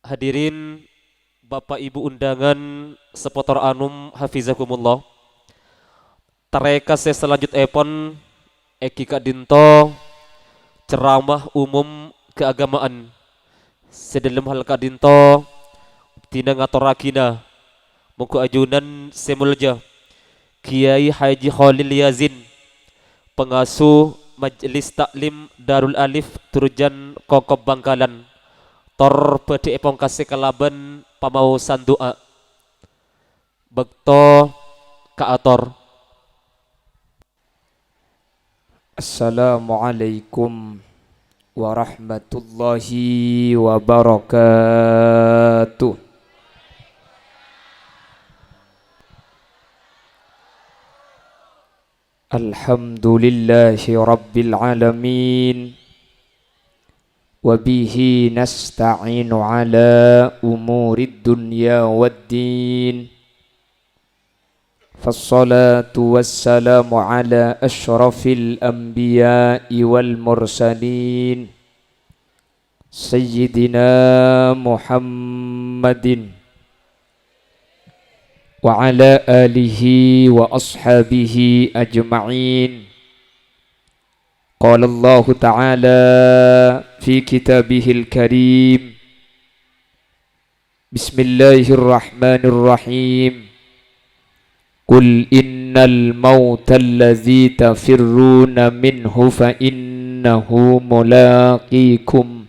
Hadirin Bapak Ibu undangan sepotor anum hafizakumullah. Tareka selanjut epon Eki Kak Dinto ceramah umum keagamaan. Sedalam hal Kak Dinto tina ngatorakina muku ajunan semulja Kiai Haji Khalil Yazin, pengasuh Majelis Taklim Darul Alif Turjan Kokob Bangkalan. Tor pedi epong kasih kalaban pamau sandua bekto kaator. Assalamualaikum warahmatullahi wabarakatuh. Alhamdulillahi rabbil alamin. Wabihi nasta'inu ala umurid dunya waddin. Fassalatu wassalamu ala ashrafil anbiya'i wal mursalin Sayyidina Muhammadin wa ala alihi wa ashabihi ajma'in. Qala Allah Ta'ala fi kitabihil karim. Bismillahirrahmanirrahim. Qul innal mauta allazi tafirruna minhu fa innahu mulaqikum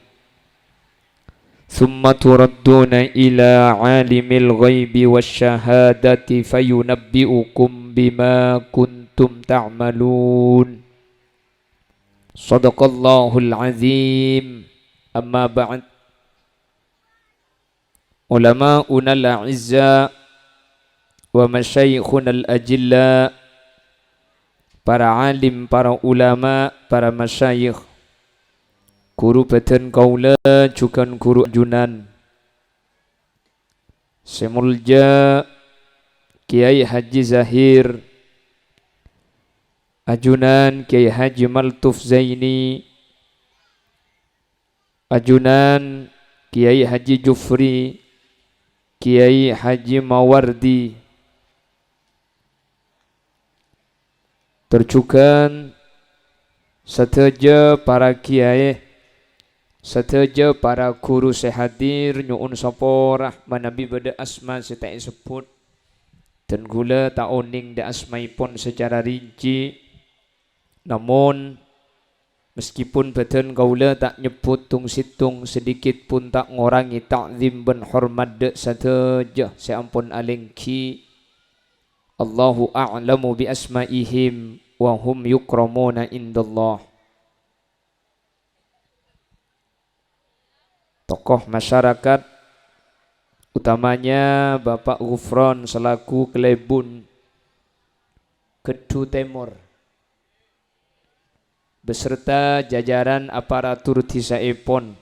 thumma turadduna ila alimil ghaibi wasyahadati fayunabbi'ukum bima kuntum ta'malun. Sadaqallahul azim. Amma ba'd. Ulama'una al-a'izza wa masyayikhuna al-ajilla, para alim, para ulama, para masyayikh, guru beten kaula juga guru ajunan semulja Kiai Haji Zahir, ajunan Kiai Haji Maltuf Zaini, ajunan Kiai Haji Jufri, Kiai Haji Mawardi, terjukan seteja para kiai, seteja para guru sehadir nyuun saporah manabi beda asma setai sebut dan gula tak oning da asmaipun secara rinci. Namun meskipun beten kaula tak nyebut tung situng sedikit pun tak ngorangi ta'zim ben hormat dek sateja seampun alengki. Allahu a'lamu bi asma'ihim wa hum yukramuna indallah. Tokoh masyarakat, utamanya Bapak Gufron selaku Klebun Kedu Timur beserta jajaran aparatur tisaipun,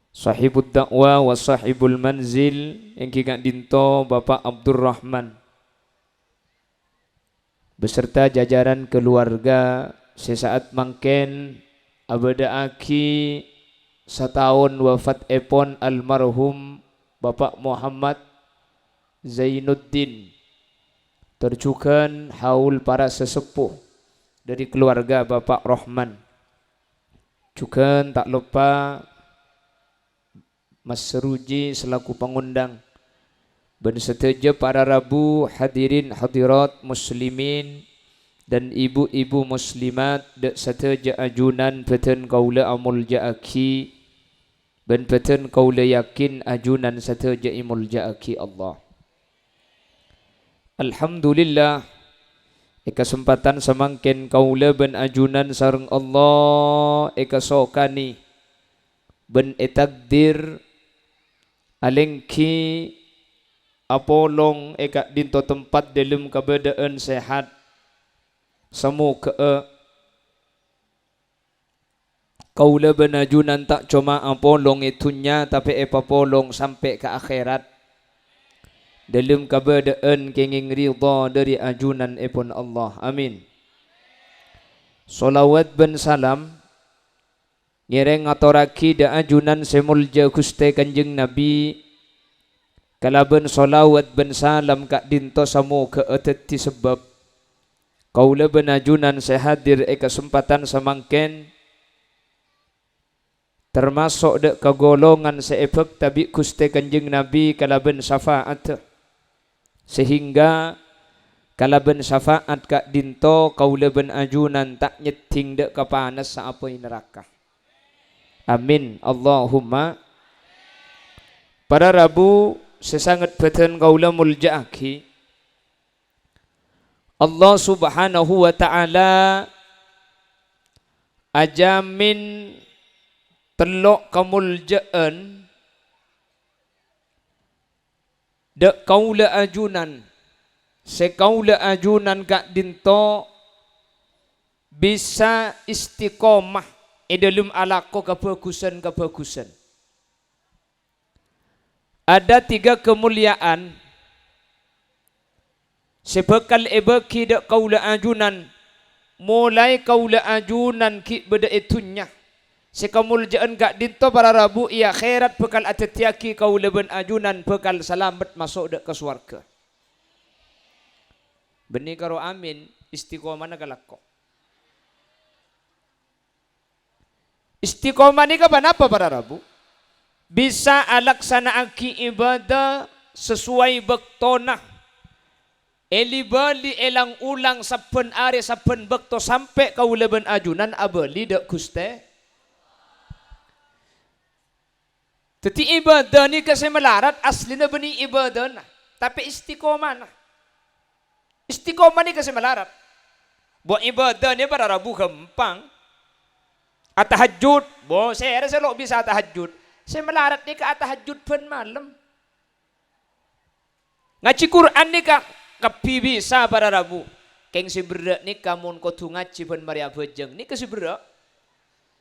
sahibud dakwah wa sahibul manzil Engki Kak Dinto Bapak Abdurrahman beserta jajaran keluarga. Sesaat mangken abada aki setahun wafat epon almarhum Bapak Muhammad Zainuddin, terjukan haul para sesepuh dari keluarga Bapak Rohman. Juga tak lupa Mas Seruji selaku pengundang, dan seteja para rabu hadirin hadirat muslimin dan ibu-ibu muslimat dek seteja ajunan beten kaula amul ja'aki dan beten kaula yakin ajunan seteja imul ja'aki Allah. Alhamdulillah, kesempatan semangkin kaula ben ajunan sareng Allah eka sokani ben etakdir alengki apolong eka dinto tempat dalam keadaan sehat semu ke kaula ben ajunan tak cuma apolong itunya tapi epapolong sampai ke akhirat dalam keadaan kenging ridha dari ajunan epon Allah. Amin. Salawat ben salam Ngireng ngaturaki da ajunan semulja Gusti Kanjeng Nabi kalaban solawat ben salam kak dinto samo ke eteti sebab kaula ben ajunan sehadir kesempatan semangken termasuk dek kegolongan seefek tabi Gusti Kanjeng Nabi kalaban syafaat sehingga kalaban syafaat kak dinto kaula ben ajunan tak nyeting dek kepanas saapoi neraka. Amin Allahumma. Para Rabu sesangat beten kaula muljaaki Allah Subhanahu wa taala ajamin telok kamuljaan dek kaula ajunan sekaula ajunan kak dinto bisa istiqomah dalam alako kebagusan. Ada 3 kemuliaan sebekal ebeki dak kaula ajunan mulai kaula ajunan ki beda itunya sekamuljaan gak dinto para Rabu ia akhirat bekal atetiaki kaula ben ajunan bekal selamat masuk dak ke surga. Beni karo amin istiqomah nagalako. Istiqomah ni kapan apa para Rabu? Bisa alaksanaaki ibadah sesuai bektona. Eli bali elang ulang saben are saben bekto sampai kaula ben ajunan abeli dak Guste. Teti ibadah ni kasi melarat aslina beni ibadah na. Tapi istiqomah na. Istiqomah ni kasi melarat. Buat ibadah ni para Rabu gampang. Atahajud, bo saya rasa lo bisa atahajud. Saya melarat ni ke atahajud pen malam. Ngaji Quran ni ka kapi bisa para Rabu. Keng si berak ni kamun kotu ngaji pen Maria Bejeng ni ke si berak.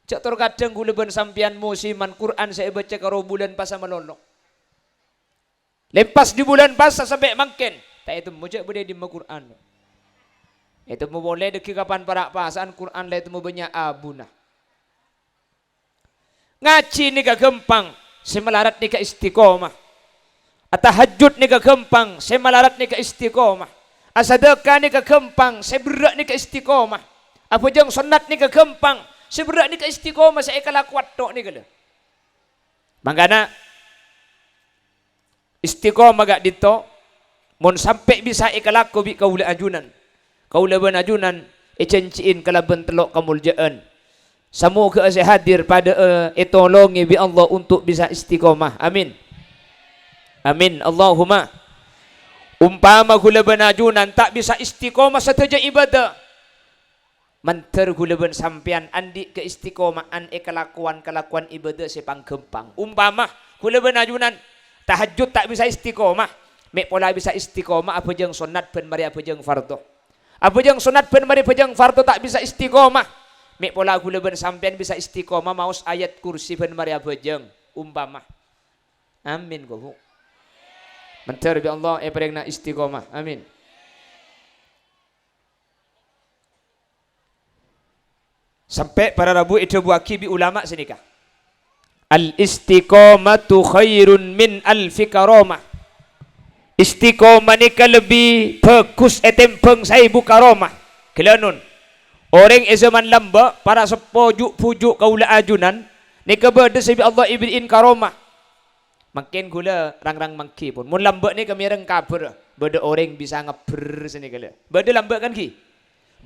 Cak tor kadang gula ben sampian musiman Quran saya baca karo bulan pas melolok. Lepas di bulan pas sampai makin. Tak itu mujak boleh di Quran. Itu mau boleh deki kapan para pasaan Quran lah itu mau banyak abuna. Ngaji ni kagempang, semelarat ni ka istiqomah. Atahajud ni kagempang, semelarat ni ka istiqomah. Asadaka ni kagempang, seberak ni ka istiqomah. Apa jang sunat ni kagempang, seberak ni ka istiqomah sa ikalakwat tok ni kala. Mangkana istiqomah gak dito, mon sampai bisa ikalaku bi kaula ajunan. Kaula ben ajunan icenciin kalaban telok kamuljaan. Semoga saya hadir pada tolongi bi Allah untuk bisa istiqomah. Amin. Amin. Allahumma. Umpama gula benajunan tak bisa istiqomah sateja ibadah. Manter gula ben sampian andi ke istiqomahan kelakuan ibadah sepang gempang. Umpama gula benajunan tahajud tak bisa istiqomah. Mek pola bisa istiqomah apa jeng sunat ben mari apa jeng fardu. Apa jeng sunat ben mari apa jeng fardu tak bisa istiqomah. Mek pola gula ben sampean bisa istiqomah maus ayat kursi ben Maria Bejeng umpama. Amin gohu. Mentar bi Allah perengna istiqomah. Amin. Sampai para Rabu itu buaki bi ulama senika. Al istiqomatu khairun min alfi karamah. Istiqomah ni lebih bagus etempeng saibu karamah. Kelanun. Orang zaman lamba para sepujuk kaula ajunan ni kepada sebi Allah ibrin karomah. Makin gula rang-rang mangki pun. Mun lamba ni kami reng kabar. Bada orang bisa ngeber sini kala. Bada lamba kan ki.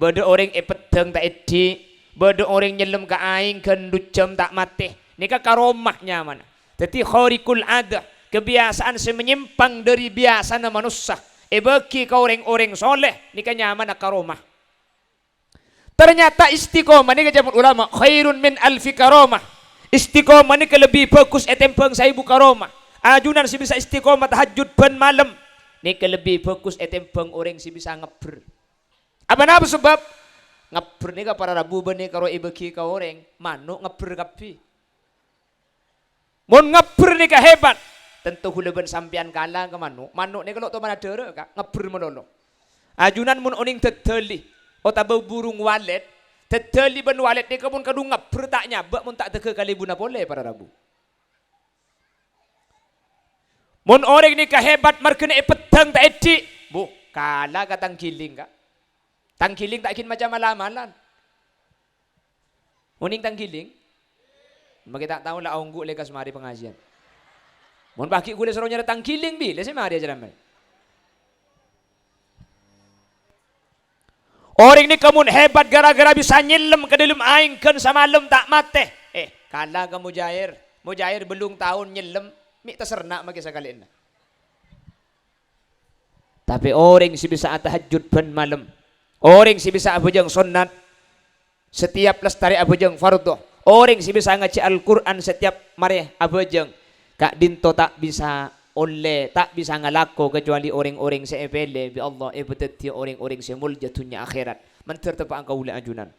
Bada orang peteng tak edi. Bada orang nyelam ke aing kan ducem tak mati. Ni ka karomahnya mana. Jadi kharikul adah. Kebiasaan semenyimpang dari biasa manusia. Bagi ka orang-orang soleh. Ni ka nyaman karomah. Ternyata istiqomah ni kata ulama khairun min alfi karamah. Istiqomah ni lebih bagus etempeng saibu karamah. Ajunan si bisa istiqomah tahajud ben malam. Ni lebih bagus etempeng orang si bisa ngeber. Apa napa sebab ngeber ni ka para Rabu ben karo ibeki ka orang manuk ngeber kapi. Mun ngeber ni ka hebat. Tentu hula ben sampian kalah ke manuk. Manuk ni kalau to mana dere ka ngeber melolo. Ajunan mun oning teteli. O tabaw burung walet Teteli ben walet ni kamun kadung ngapur tak nyabak mun tak teke kali buna boleh para rabu. Mun orang ni kehebat markena petang tak edi. Bu, kalah ka tangkiling ka. Tangkiling tak kin macam malam-malam. Uning tangkiling. Bagi tak tahu lah ongguk lekas mari pengajian. Mun baki gule seronya tangkiling bi, lese mari aja ramai. Orang ni kamun hebat gara-gara bisa nyelam ke dalam aing kan semalam tak mate. Kalah kamu Mujair. Mujair belum tahun nyelam. Mik tersernak maki sekali ini. Tapi orang si bisa tahajud ben malam. Orang si bisa abujang sunat. Setiap lestari abujang fardu. Orang si bisa ngaji Al-Quran setiap mari abujang. Kak Dinto tak bisa oleh, tak bisa ngalako kecuali orang-orang seepele bi Allah beteti orang-orang semul jatuhnya akhirat. Mentertepa engkau ule ajunan.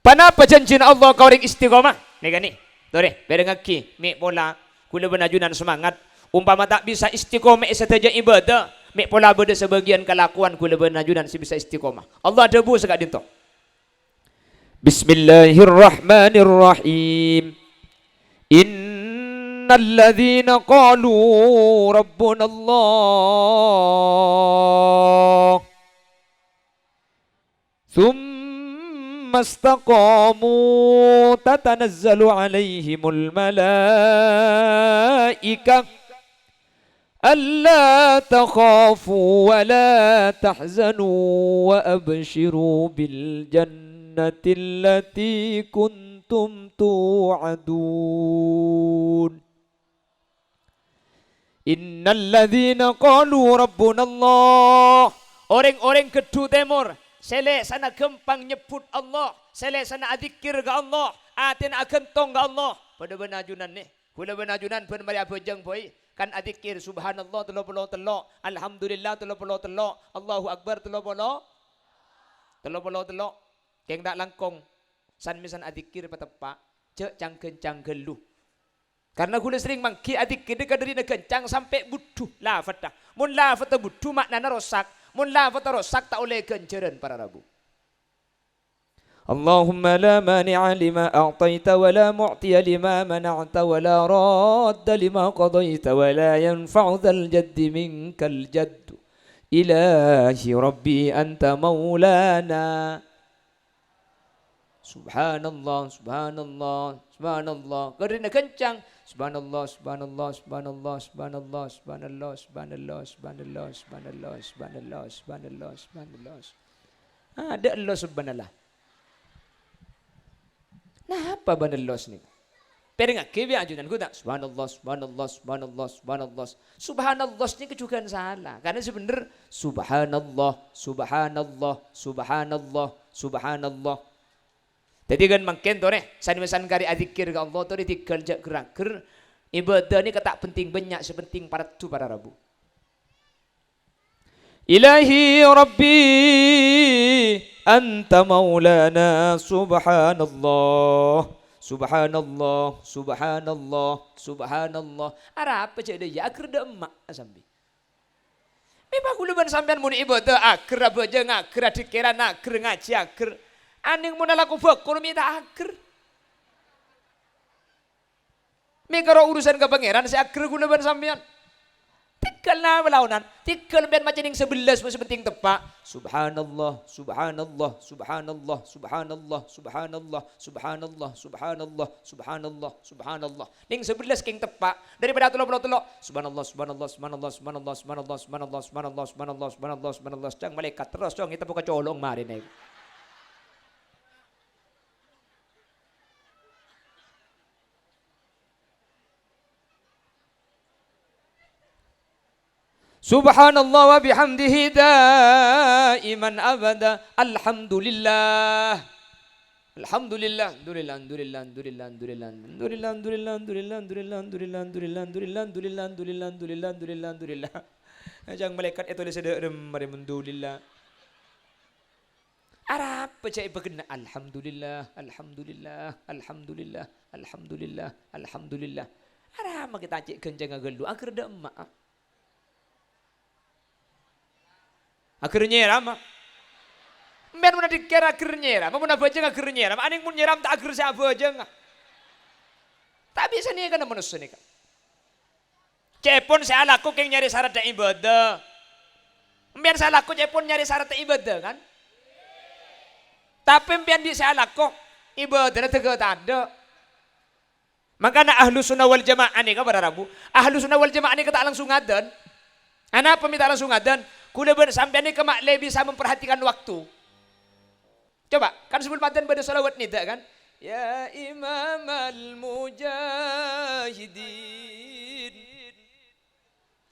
Panapa janji Allah kau orang istiqomah? Nih nih. Tore, berengaki, mik pola, kula benajunan semangat. Umpama tak bisa istiqomah saja ibadah, mik pola beda sebagian kelakuan kula benajunan si bisa istiqomah. Allah debu sekak dinto. Bismillahirrahmanirrahim. Innal ladzina qalu rabbuna Allah. استقاموا تتنزل عليهم الملائكة ألا تخافوا ولا تحزنوا وأبشروا بالجنة التي كنتم توعدون إن الذين قالوا ربنا الله orang-orang kedua timur sele sana kempang nyebut Allah, sele sana adzikir ke Allah, atin akan tong ke Allah. Pada benajunan ni, kula benajunan pun mari abojang boy, kan adzikir subhanallah 33, alhamdulillah 33, Allahu akbar 33. Keng tak langkong, san misan adzikir patepak, cek cangkeun lu. Karena kula sering mangki adzikir dekat dari kencang sampai butuh lafaz dah. Mun lafaz butuh maknana rosak. Mun lafaz rosak tak oleh kenceran para rabu. Allahumma la mani'a lima a'taita wa la mu'tiya lima mana'ta wa la radda lima qadaita wa la yanfa'u dhal jaddi minkal jaddu. Ilahi Rabbi anta maulana. Subhanallah, subhanallah, subhanallah. Kerana kencang. Subhanallah, subhanallah, subhanallah, subhanallah, subhanallah, subhanallah, subhanallah, subhanallah, subhanallah, subhanallah, subhanallah. Ada Allah subhanallah. Nah apa banallah ni? Perengak kebi ajunan ku tak subhanallah, subhanallah, subhanallah, subhanallah. Subhanallah ni kejukan salah. Karena sebenar subhanallah, subhanallah, subhanallah, subhanallah. Jadi kan makin tu ni, san kari adzikir ke Allah tu ni tikal jak gerak ger. Ibadah ni ketak penting banyak sepenting para tu para rabu. Ilahi Rabbi anta maulana subhanallah. Subhanallah, subhanallah, subhanallah. Ara apa cak dia? Akhir dah emak sambil. Memang kuluban sampean muni ibadah akhir apa je akhir adikiran akhir ngaji akhir. Aning mun laku bakur minta akhir. Mikaro urusan ke pangeran si akhir kuluban sampean. Tikal na belaunan, tikal ben macam ning 11 pun sepenting tepak. Subhanallah, subhanallah, subhanallah, subhanallah, subhanallah, subhanallah, subhanallah, subhanallah, subhanallah. Ning 11 king tepak daripada telo. Subhanallah, subhanallah, subhanallah, subhanallah, subhanallah, subhanallah, subhanallah, subhanallah, subhanallah, subhanallah. Jang malaikat terus jang kita buka colong mari nih. Subhanallah wa bihamdihi daiman abada. Alhamdulillah. Alhamdulillah. Alhamdulillah. Alhamdulillah. Alhamdulillah. Alhamdulillah. Alhamdulillah. Alhamdulillah. Alhamdulillah. Alhamdulillah. Alhamdulillah. Alhamdulillah. Alhamdulillah. Alhamdulillah. Alhamdulillah. Alhamdulillah. Jangan malaikat itu disederem mari alhamdulillah. Arab percaya berkena alhamdulillah. Alhamdulillah. Alhamdulillah. Alhamdulillah. Alhamdulillah. Arab kita cek kencang gelu akhir dah emak. Akhirnya ramah. Men mun dikira ager nyeram, mun abajeng ager nyeram, aning mun nyeram tak ager sa abajeng. Tak bisa nih kan manusia nih kan. Cepon saya laku keng nyari syarat ibadah. Mbiar saya laku cepon nyari syarat ibadah kan. Tapi mbiar di saya laku ibadah tegak tak ada. Makanya ahlu sunnah wal jamaah nih kan pada Rabu. Ahlu sunnah wal jamaah nih tak langsung ngadan. Kenapa minta langsung ngadan? Kuda sampai nih kemak lebih bisa memperhatikan waktu. Coba kan sebelum adzan pada salawat nida kan. Ya Imam al-Mujahidin.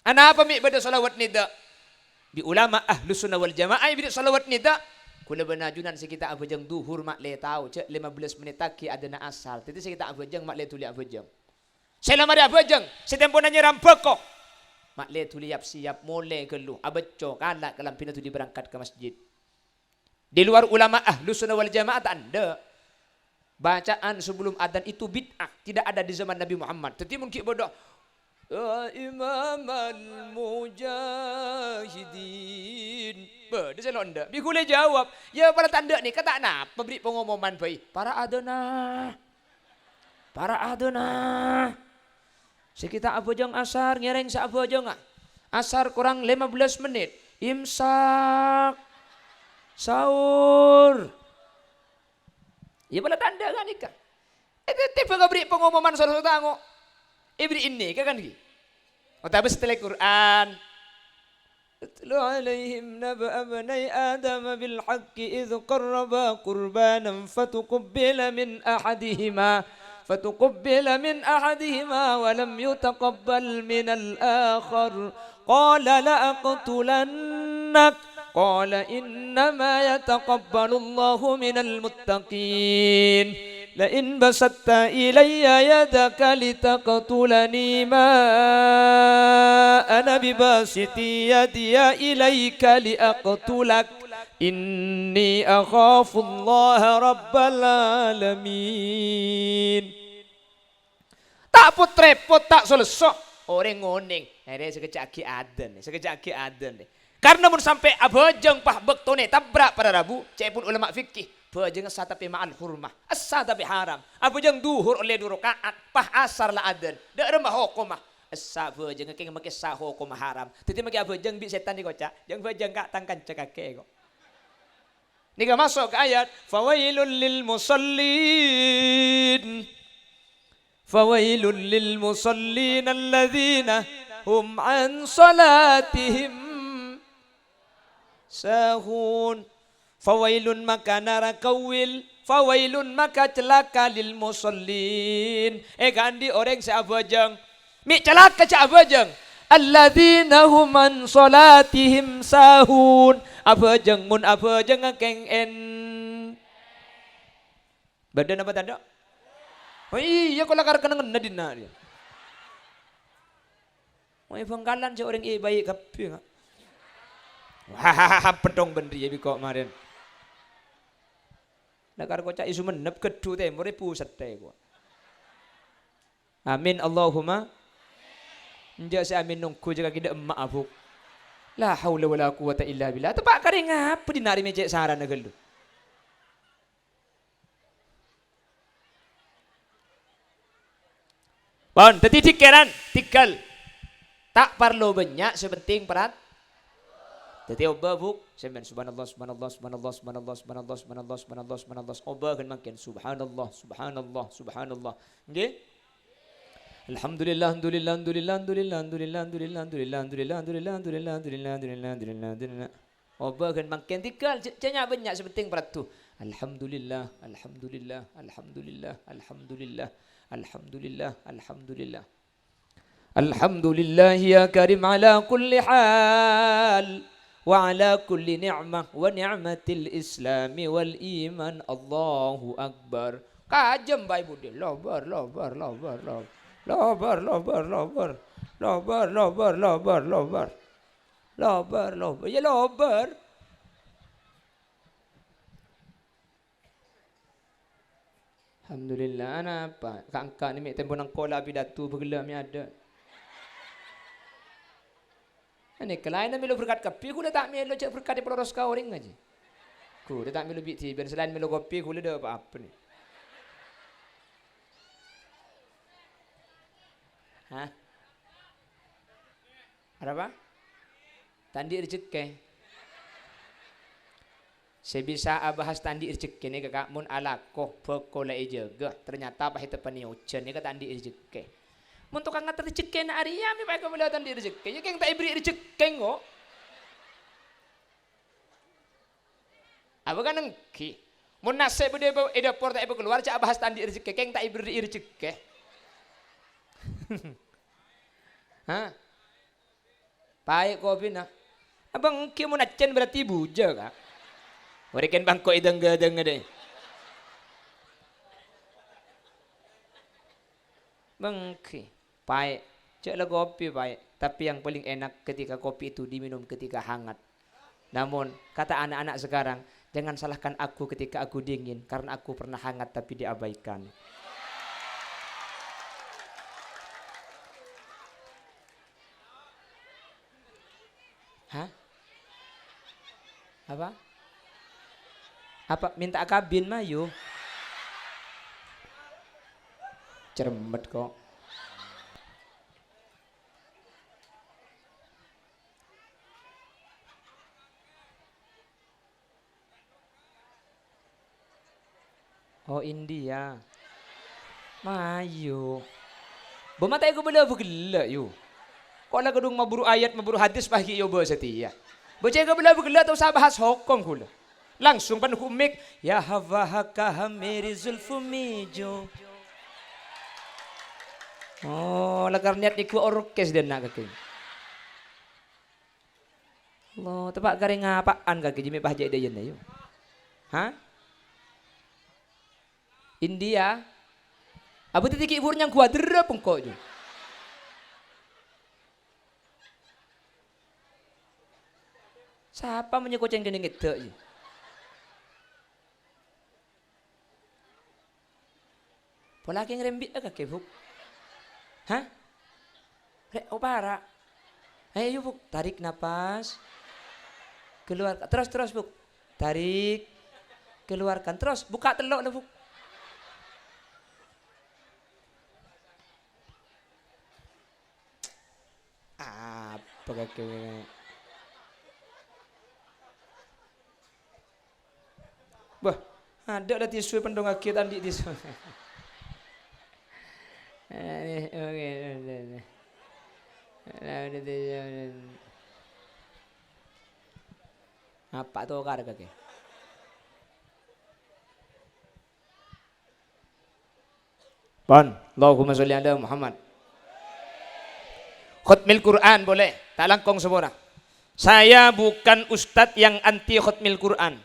Kenapa mi pada salawat nida? Di ulama ahlu sunnah wal jamaah yang salawat nida. Kula benajunan sekitar abajang duhur mak le tahu cek 15 menit taki ada na asal. Tadi sekitar abajang mak le tuli abajang. Selama dia abajang, setempo nanya rampok. Mak le tuli siap mulai keluh. Abaco kalak kelam pina tuli berangkat ke masjid. Di luar ulama ahlu sunnah wal jamaah tak ada. Bacaan sebelum adzan itu bid'ah, tidak ada di zaman Nabi Muhammad. Tetapi mungkin bodoh. Ya Imam al-Mujahidin. Dia selalu anda. Bi boleh jawab. Ya pada tanda ni kata nak pemberi pengumuman baik. Para adona. Sekitar abajang asar ngereng sa abajang. Asar kurang 15 menit. Imsak. Sahur. Ya pada tanda kan nikah. Tiba beri pengumuman saudara tanggo. Ibri ini kan gitu. Tapi setelah Quran. Atlu alaihim naba abnai Adam bil haqqi idh qarraba qurbanan fatuqabbala min ahadihima wa lam yutaqabbal min al-akhar qala la aqtulannak qala innama yataqabbalu Allahu minal muttaqin لئن بسطت إلي يدك لتقتلني ما أنا بباسط يدي إليك لأقتلك إني أخاف الله رب العالمين. Tak put repot tak selesai orang ngoning. Ada sekejap adan. Karena mun sampai abajang pah bektone tabrak pada Rabu, cek pun ulama fikih. Bajang satapi ma'al hurmah, as-satapi haram. Abajang duhur oleh 2 rakaat, pah asar la adan. Da remah hukumah. Asa bajang keng make sah hukum haram. Titi make abajang bi setan di kocak, jang bajang ka tangkan cekake kok. Nika masuk ke ayat fawailul lil musallin. Fawailul lil musallin alladzina hum an salatihim sahun. Fawailun maka narakawil, fawailun maka celaka lil musallin. Gandi orang seabajang, mi celaka seabajang. Alladzina hum an salatihim sahun. Abajang mun abajang keng en. Badan apa tanda? Oh iya kalau lakar kena ngena dina dia. Oh bangkalan si orang baik kapi enggak? Wah pedong bener ya biko kemarin. Nakar kocak isu menep kedu teh more pusat teh gua. Amin Allahumma. Nja si amin nungku jaga kita emak abuk. La haula wala quwata illa billah. Tepak kare ngapa dinari mejek saran negel. Bon, tadi tikeran tikal. Tak perlu banyak sepenting perat. Tadi oba buk, semen subhanallah subhanallah subhanallah subhanallah subhanallah subhanallah subhanallah subhanallah oba kan makin subhanallah subhanallah subhanallah. Nggih? Alhamdulillah alhamdulillah alhamdulillah alhamdulillah alhamdulillah alhamdulillah alhamdulillah alhamdulillah alhamdulillah alhamdulillah alhamdulillah alhamdulillah. Oba kan makin tikal cenyak banyak sepenting perat tu. Alhamdulillah alhamdulillah alhamdulillah alhamdulillah alhamdulillah alhamdulillah. Alhamdulillah ya karim ala kulli hal. وعلى كل نعمة ونعمة الإسلام والإيمان الله أكبر. Kajem bayi budi lobar lobar lobar lobar lobar lobar lobar lobar lobar lobar lobar lobar lobar ya lobar. Alhamdulillah anak apa kakak ni mek tempo nang kola pidatu bergelam ni ada. Ini kelain melo berkat kapi, aku dah tak melo cek berkat di peloros kau orang aja. aku. Dia tak minum bit tea. Selain minum kopi, aku ada apa-apa ni. Hah? Ada apa? Tandi rezeki. Sebisa bahas tandi rezeki ni kakak mun alakoh pekola jaga. Ternyata apa itu peniucan ni kata tandi rezeki. Mun tukang ngatur rezeki na Arya mi pakai bela tandi rezeki. Ya keng tak ibri rezeki ngo. Apa kan engki? Mun nasib dia dapur tak keluar cak bahas tandi rezeki keng tak ibri rezeki. Hah? Baik kopi nak. Abang engki mun acen berarti buja kak. Warikan bangkok ideng-gedeng deh. Bangki, baik. Caklah kopi baik. Tapi yang paling enak ketika kopi itu diminum ketika hangat. Namun kata anak-anak sekarang, jangan salahkan aku ketika aku dingin karena aku pernah hangat tapi diabaikan. Hah? Apa? Apa minta kabin mayu? Cermet kok. Oh India. Mayu. Bemata aku bela bergelak you. Kau nak gedung maburu ayat maburu hadis pagi yo setia. Baca aku bela bergelak tu saya bahas hukum kula. Langsung pan humik ya hawahaka meri zulfumi jo. Oh, lagar niat iku orkes dia nak kaki. Allah, tepak garing apaan kaki jimi bahjai dia yen yo. Hah? India. Abu titik ibur yang kuadra pengkok jo. Siapa menyekoceng kene ngedek yo. Pola keng rembit ke kebuk. Hah? Rek opara. Ayo buk, tarik napas. Keluarkan. Terus buk. Tarik. Keluarkan. Terus buka teluk lah buk. Apa kaki? Bah, ada lah tisu pendong kaki tadi tisu. Apa tuh kar kaki? Bon, Allahumma sholli ala Muhammad. Khutmil Quran boleh, tak langkong semua. Saya bukan ustadz yang anti khutmil Quran.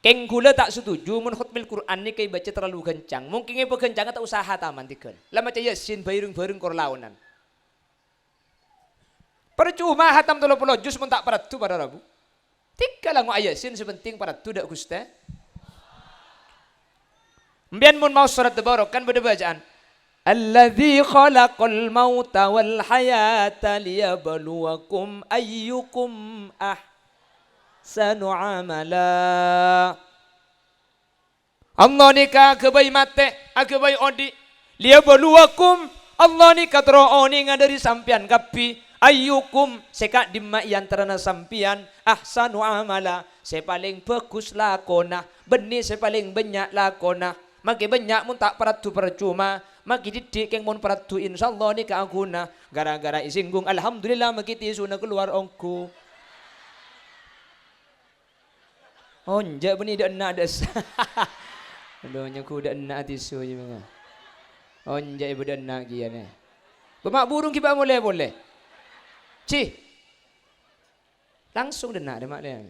Keng gula tak setuju mun khutmil Quran ni kay baca terlalu kencang. Mungkin ngai kencang atau usaha taman tikan. Lama caya Yasin bareng-bareng kor launan. Percuma hatam 30 juz mun tak paratu pada Rabu. Tika lang Yasin sepenting paratu dak Gusti. Mbian mun mau surat tabarok kan beda bacaan. Alladzi khalaqal mauta wal hayata liyabluwakum ayyukum ahsanu amala. Allah ni ka kebai mate, kebai odi. Liyabluwakum Allah ni katro oni ngadari sampian kapi ayyukum seka dimma yantarana sampian ahsanu amala. Se paling bagus lakona, benih se paling banyak lakona. Maki banyak mun tak paratu percuma. Maki didik yang mun paratu insyaallah ni ka aguna. Gara-gara isinggung alhamdulillah maki tisu na keluar ongku. Onja beni dak nak des. Aduh nyaku dak nak tisu je manga. Onja ibu dak nak kian ni. Bemak burung kiba boleh. Ci. Langsung dak nak demak dia.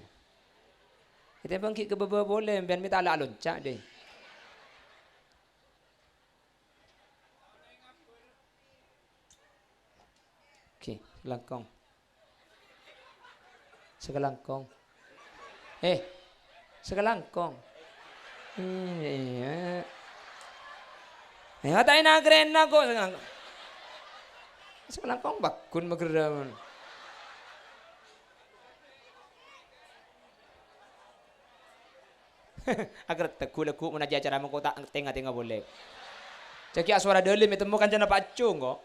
Kita bangkit ke bebe boleh biar minta ala loncak deh. Okey, langkong. Sekelangkong. Sekelangkong. Hatain agren ako. Sekelangkong bakun mageraman. Agar teku leku munajat cara mengkota tengah-tengah boleh. Caki suara delim itu kan jana pacung kok.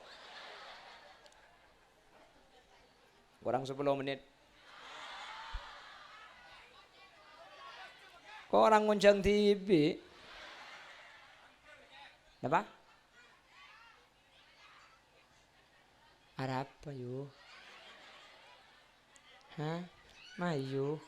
Kurang 10 menit. Kok orang ngoncang TV? Apa? Ada apa yuk? Hah? Mayu?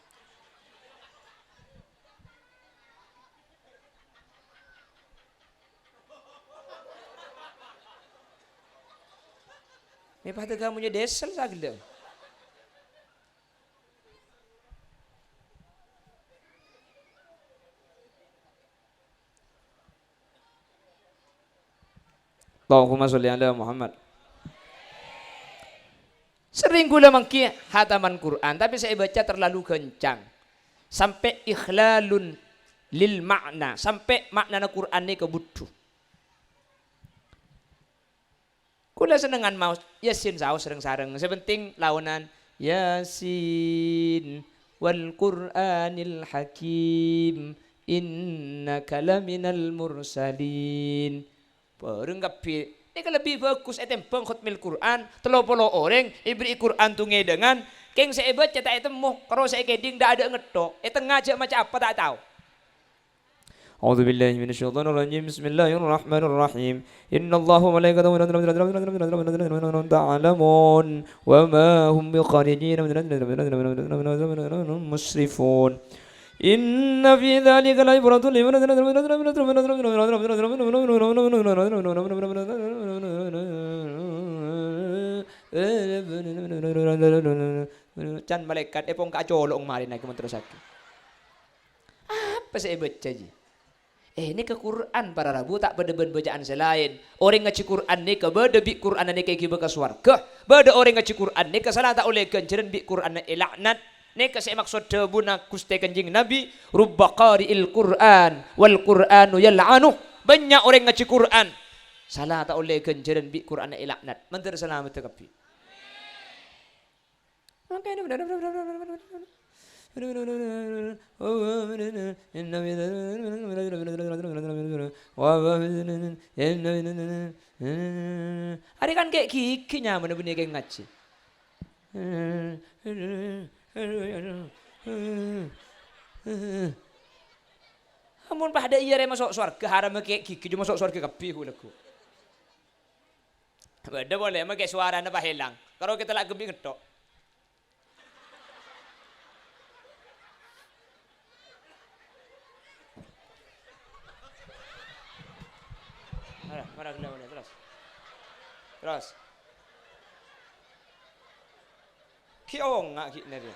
Ini pada kamunya desel sagel. Allahumma sholli ala Muhammad. Sering gula mangki hataman Quran, tapi saya baca terlalu kencang. Sampai ikhlalun lil makna, sampai makna Quran ini kebutuh. Kula senengan mau Yasin saus sareng-sareng. Sepenting lawanan Yasin wal Qur'anil Hakim innaka laminal mursalin. Bareng kapi. Ini kan lebih bagus etempeng khutmil Quran. 30 orang ibri Quran tunge dengan keng saya baca tak etemu kalau saya keding dak ada ngetok. Tengah aja macam apa tak tahu. أعوذ بالله من الشيطان الرجيم بسم الله الرحمن الرحيم إن الله وملائكته تعلمون وما هم بخارجين من مسرفون إن في ذلك لعبرة لمن Can malaikat epong kacolong mari naik terus aku. Apa saya baca ji? Ini ke Quran para rabu tak pada bacaan selain. Orang ngaji Quran ni ke beda bi Quran ni ke kiba ke swarga. Beda orang ngaji Quran ni ke salah tak oleh kenceran bi Quran ni laknat. Ni ke saya maksud debuna kuste kanjing Nabi rubba qari'il Quran wal Quranu yal'anu. Banyak orang ngaji Quran. Salah tak oleh kenceran bi Quran ni laknat. Menteri selamat tekapi. Makanya hari kan kayak giginya bener-bener kayak ngaji. Amun pada iya re masuk surga haram kayak gigi cuma masuk surga kabeh lagu. Beda boleh mah kayak suaranya pahelang. Kalau kita lagi gebi ngetok. Marah terus. Terus. Kiong ngak ki nere.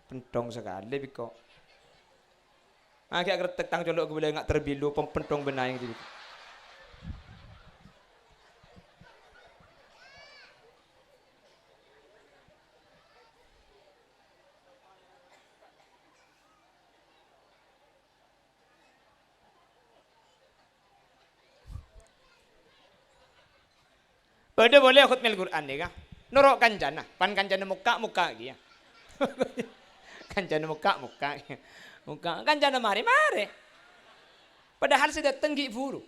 Pentong sekali biko. Agak gretek tang colok gue boleh ngak terbilu pentong benang gitu. Pada boleh khutmil Quran ni kah? Norok kancana, pan kancana muka dia. Kancana muka. Muka kancana mari. Padahal sudah tenggi buru.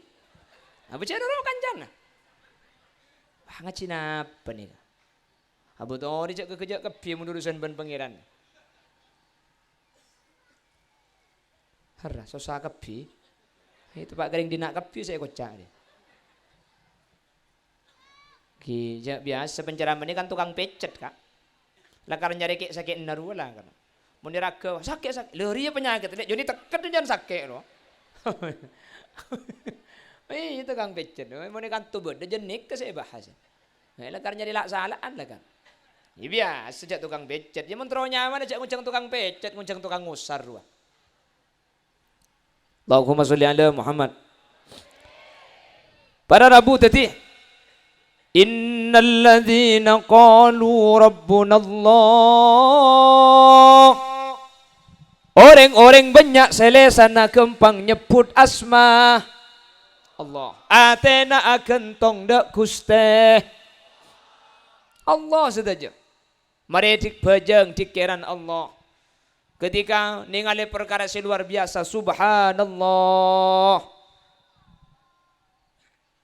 Apa cara norok kancana? Wah ngaji apa ni? Abu tahu dia kerja kepi mendurusan ban pangeran. Harah susah kepi. Itu Pak Garing dinak kepi saya kocak dia. Biasa pencerahan ini kan tukang pecet kak. Lah karena nyari kek sakit naru lah kan. Mau niraga sakit. Lari penyakit. Jadi tekan jangan sakit loh. Itu tukang pecet. Mau kan tubuh. Dia jenik ke saya bahas. Lah karena nyari laksalaan lah kan. Ya biasa sejak tukang pecet. Ya mentero nyaman aja nguncang tukang pecet, nguncang tukang ngusar loh. Allahumma sholli ala Muhammad. Para Rabu tadi. Innalladzina qalu rabbuna Allah. Orang-orang banyak selesana kempang nyebut asma Allah. Atena akan tong dak kuste Allah saja. Mari dik bajang dikiran Allah. Ketika ningali perkara si luar biasa, subhanallah.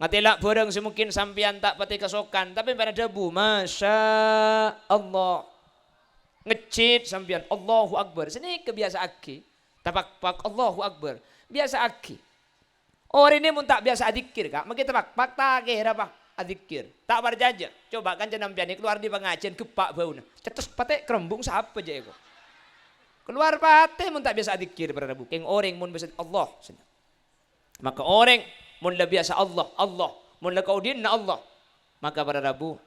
Ngatilak bareng semungkin sampian tak pati kesokan, tapi pada debu, masya Allah. Ngecit sampian, Allahu Akbar. Sini kebiasa aki. Tapak Allahu Akbar. Biasa aki. Orang ini mun tak biasa adikir kak. Mungkin tapak tak kira apa adikir. Tak berjaja. Coba kan jenam piani keluar di pengajian kepak bau. Cetus patek kerembung siapa aja itu. Keluar pateh mun tak biasa adikir pada Rabu. Keng orang mun biasa Allah. Maka orang mun la biasa Allah, Allah. Mun la kaudinna Allah. Maka pada Rabu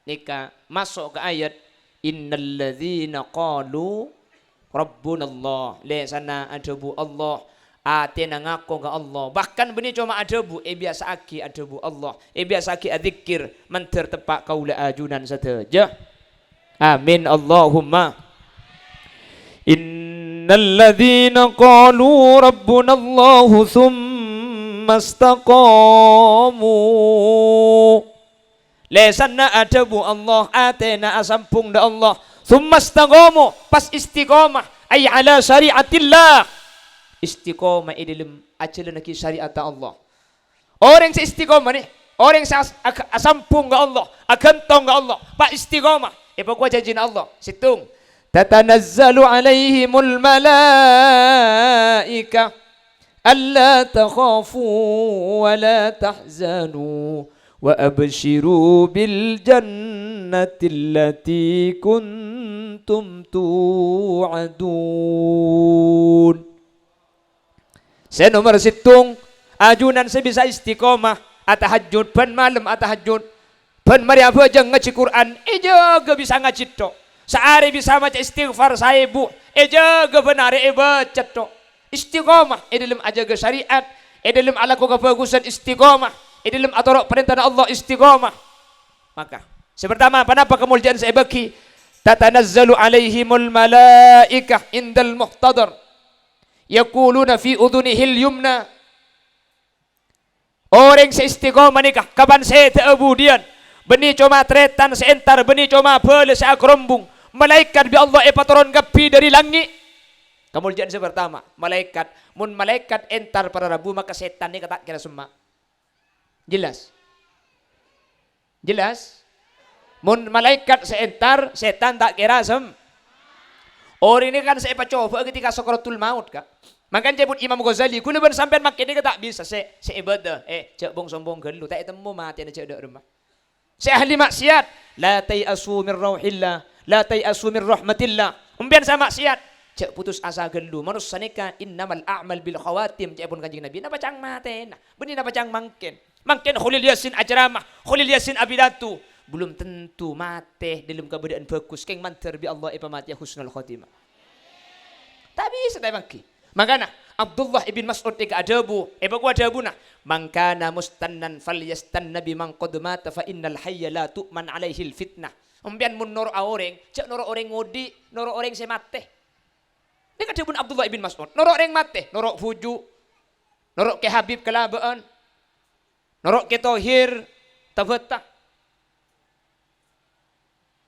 nika masuk ke ayat innalladzina qalu rabbunallah. Le sana adabu Allah. Atina ngaku ke Allah. Bahkan bini cuma adabu biasa aki adabu Allah. Biasa aki adzikir mentir tepak kaula ajunan saja. Amin Allahumma. Innalladzina qalu rabbunallahu thumma istaqamu. Lesana adabu Allah atina asampung da Allah. Thumma istaqamu pas istiqamah ay ala syariatillah. Istiqamah dalam ajaran syariat Allah. Orang yang istiqamah ni, orang yang asampung ke Allah, agantong ke Allah, pak istiqamah. Pokok janji Allah. Situng. Tatanazzalu alaihimul malaika alla takhafu wa la tahzanu wa abshiru bil jannati allati kuntum tu'adun. Saya nomor situng ajunan saya bisa istiqomah atahajud ban malam atahajud ban mari apa aja ngaji Quran jaga bisa ngaji tok sehari bisa baca istighfar saya bu jaga benar baca tok istiqomah dalam ajaga syariat dalam alaku kebagusan istiqomah dalam atorok perintah Allah istiqomah. Maka sepertama kenapa kemuliaan saya bagi tatanazzalu alaihimul malaikah indal muhtadar yaquluna fi udhunihil yumna. Orang seistiqomah nikah kapan saya teabudian beni cuma tretan seentar beni cuma bele seagrombung malaikat bi Allah epatoron gapi dari langit. Kemuliaan yang pertama malaikat mun malaikat entar pada Rabu maka setan ni kata kira semua jelas mun malaikat seentar setan tak kira sem. Orang ini kan saya coba ketika sakaratul maut kak. Makanya jebut Imam Ghazali, kula ben sampean makin ini tak bisa saya ibadah. Cek bong sombong gelu tak temu mati ana cek dak rumah. Saya ahli maksiat, la tayasu min rauhillah, la tayasu min rahmatillah. Umbian sama maksiat, cek putus asa gelu. Manusia nika innamal a'mal bil khawatim cek pun kanjeng Nabi. Napa cang mate nah. Benih napa cang mangken. Mangken khulil yasin ajramah, khulil yasin abidatu. Belum tentu mate dalam keadaan bagus keng mantar bi Allah ipa mati husnul khotimah. Tak bisa tak bangki. Makanya Abdullah ibn Mas'ud tiga adabu, baku adabu nah. Mangkana mustannan falyastanna bimang qad mata fa innal hayya la tu'man alaihi fitnah. Umbian mun noro orang, cek noro orang ngodi, noro orang se mate. Ini kadabun Abdullah ibn Mas'ud, noro orang mate, noro fuju, noro ke Habib kelabaan, noro ke Tohir, tabata.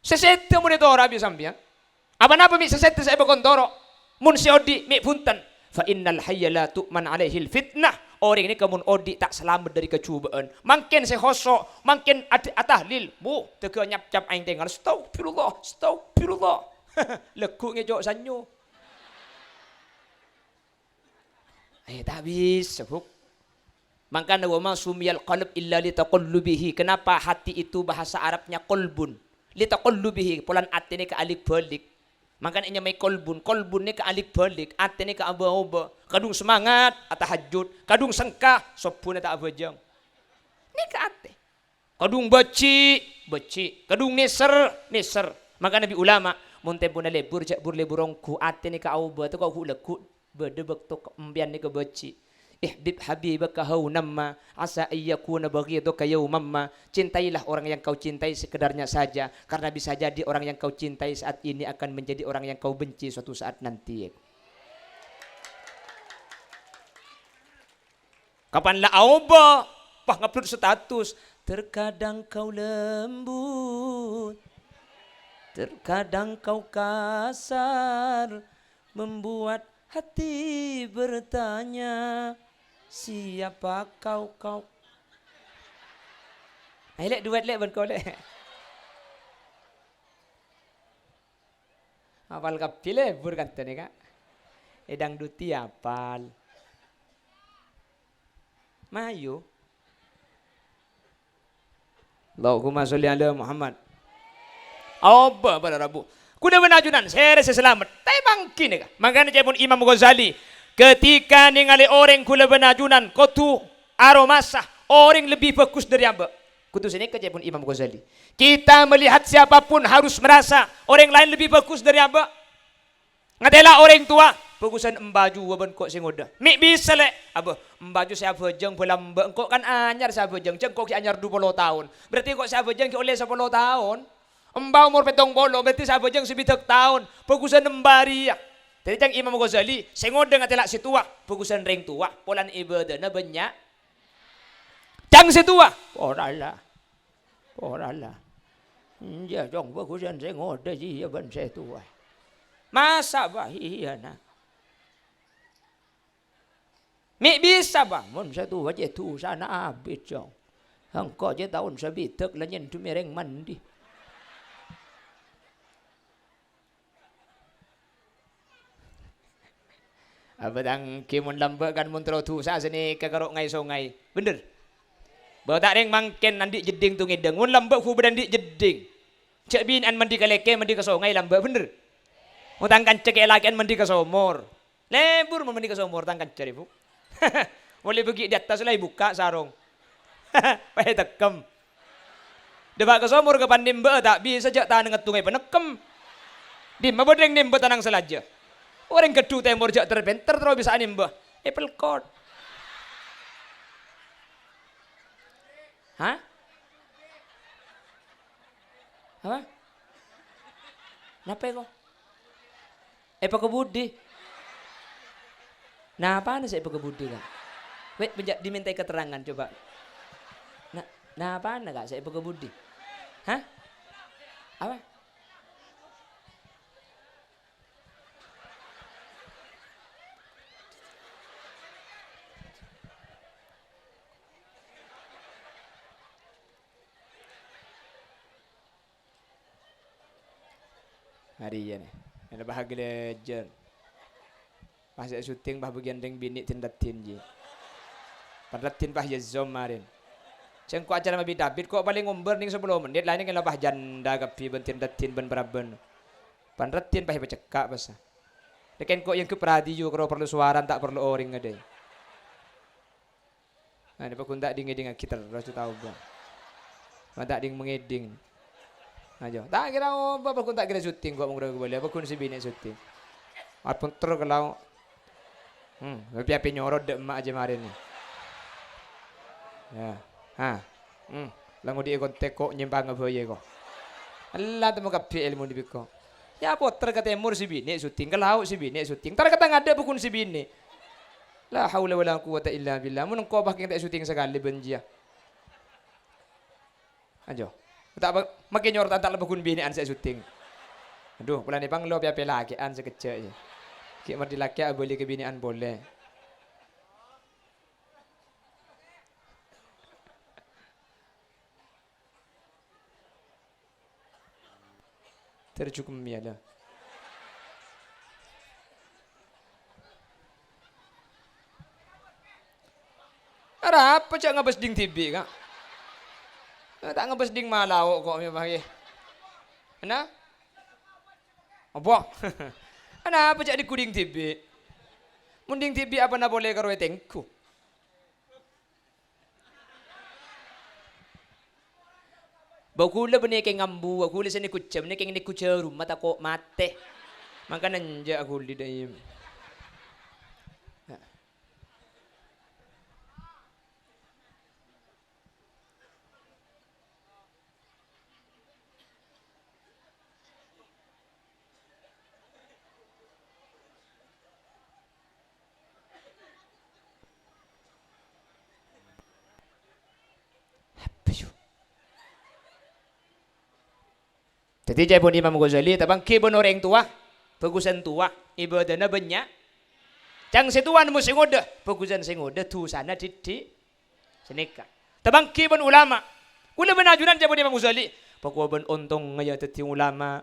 Sesete mun itu orang habis sampian. Apa-apa mi sesete saya bakon toro. Mun si odi mi punten. Fa innal hayya la tu'man alaihi fitnah. Orang ini kamun odi tak selamat dari kecubaan. Makin sehosok, makin atahlil. Bu, teka nyap-nyap aing tengah. Astagfirullah, astagfirullah. Lekuk ngejok sanyo. Tak bisa, Buk. Makanya wa ma sumiyal qalb illa litaqallubihi. Kenapa hati itu bahasa Arabnya qalbun? Litaqallubihi, pulan ati ni ka alik balik. Makanya ini may kolbun ni ka alik balik, ati ni ka aba-aba. Kadung semangat, atahajud, kadung sengkah, sopun na ta abajang. Ni ka ati. Kadung beci, kadung niser. Maka Nabi ulama, mun tempo na lebur, jak bur leburongku, ati ni ka aba, to ka hulekut, bedebek to embian ni ka beci. Ihbib habibaka haunamma asa ayyakuna baghiduka yawmamma. Cintailah orang yang kau cintai sekedarnya saja, karena bisa jadi orang yang kau cintai saat ini akan menjadi orang yang kau benci suatu saat nanti. Kapan la auba pah ngupload status, terkadang kau lembut, terkadang kau kasar, membuat hati bertanya, siapa kau? Ai lek duet lek ben kau lek. Apal kapi lebur kata ni kak. Edang duti apal. Mayu. Allahumma sholli ala Muhammad. Apa pada Rabu? Kuda benajunan, saya selamat. Tapi bangkin ka. Makanya jepun Imam Ghazali. Ketika ningali orang kula benajunan, kau tu aromasa, orang lebih fokus dari amba. Kutu sini ke jepun Imam Ghazali. Kita melihat siapapun harus merasa orang lain lebih bagus dari amba. Ngadela orang tua, bagusan embaju waban kok sing udah. Mi bisa lek, aba embaju saya bejeng bolam engkau kan anyar saya bejeng, ceng kok anyar 20 tahun. Berarti kok saya bejeng oleh 10 tahun. Embau umur 70 berarti saya bejeng 7 tahun. Bagusan embari ya. Jadi ceng Imam Ghazali, sing udah ngadela si tua, bagusan ring tua, polan ibadahna banyak. Cang si tua, orala. Ya dong bagusan sing udah ji ya ban saya tua. Masa bah iya na. Mi bisa bah mun sa tu je tu sana abit jong. Hangko je tahun sabitek la nyen tu mereng mandi. Abadang kimun lamba kan mun tro tu sa sini kagaro ngai songai. Bener. Ba tak reng mangken nandi jeding tu ngedeng. Mun lamba ku bedandi jeding. Cek bin an mandi kaleke mandi ka songai lamba bener. Utangkan cek elakian mandi ke sumur. Lebur mandi ke sumur tangkan cari bu. Boleh pergi di atas lah buka sarung. Pakai tekem. Debak ke sumur ke pandimba tak bisa jak tanah ngetungai penekem. Dimba bodeng nimba tanang selaja. Orang kedu temur jak terbenter terus bisa nimba. Apple cord. Hah? Apa? Napa kok? Pakebudi. Nah, apa saya pakebudi kak? Wait, dimintai keterangan coba. Nah apa kak saya pakebudi? Hah? Apa? Hari ya nih. Ada bahagia legend. Pas syuting bah bagian ring bini tindatin je. Padatin bah ya zom marin. Ceng ku acara mabi David kok paling ngumber ning 10 menit lain kan bah janda kapi ben tindatin ben beraben. Pandatin bah becekak basa. Deken kok yang keperhati juga kalau perlu suara tak perlu orang ada. Nah, ini pakun tak ding kita harus tahu bang. Tak ding mengeding. Aja. Tak kira apa pakun tak kira syuting gua mengurang boleh pakun si bini syuting. Apun kalau tapi api nyorot dek emak aja marin ni. Ya. Langu di kontek kok nyimpang apa ye kok. Allah temu kapi ilmu di biko. Ya poter ke temur si bini syuting, ke laut si bini syuting. Tar kata ngada pakun si bini. La haula wala quwata illa billah. Mun kau bah tak syuting sekali benjia. Ajo. Tak makin nyorot tak lebih binian saya syuting. Aduh, bulan ni bang lo biar laki an sekecil je. Kik merdi laki boleh kebinian boleh. Tercukup miala. Ada apa cak ngabas ding TV kak? Tak ngabas ding malau kok mi bagi. Ana? Apa? Ana apa cak di kuding TV? Munding TV apa na boleh karo tengku? Bakula bani kay ngambu, bakula sa ni kutsam, ni kay ni kutsa rumah tako mate. Maka nanja aku di dayim. Jadi jaya pun Imam Ghazali, tabang kibon orang tua, bagusan tua ibadahna banyak. Cang setuan mu singoda, bagusan singoda dosana didi senika. Tabangki ban ulama. Kula benajunan jabon Imam Ghazali. Pokok ben untung ngaya dadi ulama.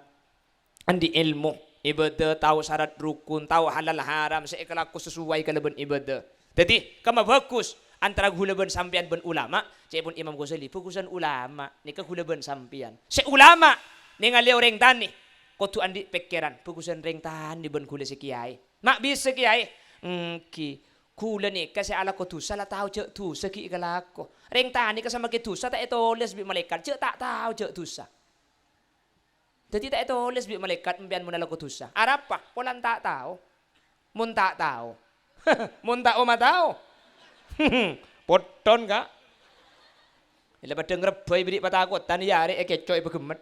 Andi ilmu ibadah, tahu syarat rukun, tahu halal haram, seikalaku sesuai kalaban ibadah. Jadi kama bagus antara hulaban sampian ben ulama, cek pun Imam Ghazali fokusan ulama, nika hulaban sampian. Se ulama ningali orang tani, kudu andi pikiran, fokusan ring tani ben kula si kiai. Mak bisa kiai, ki kula ni kasi ala ko tusa la tahu cek tusa ki ikalako. Ring tani kasama ki tusa tak etoles bi malaikat cek tak tahu cek tusa. Jadi tak tulis bi malaikat mbian mo nalago tusa. Arapa, walang tak tahu. Mun tak tahu. Mun tak matao. Poton ka. Ila badeng reboy bidi patakot tan yari kecoy begemet.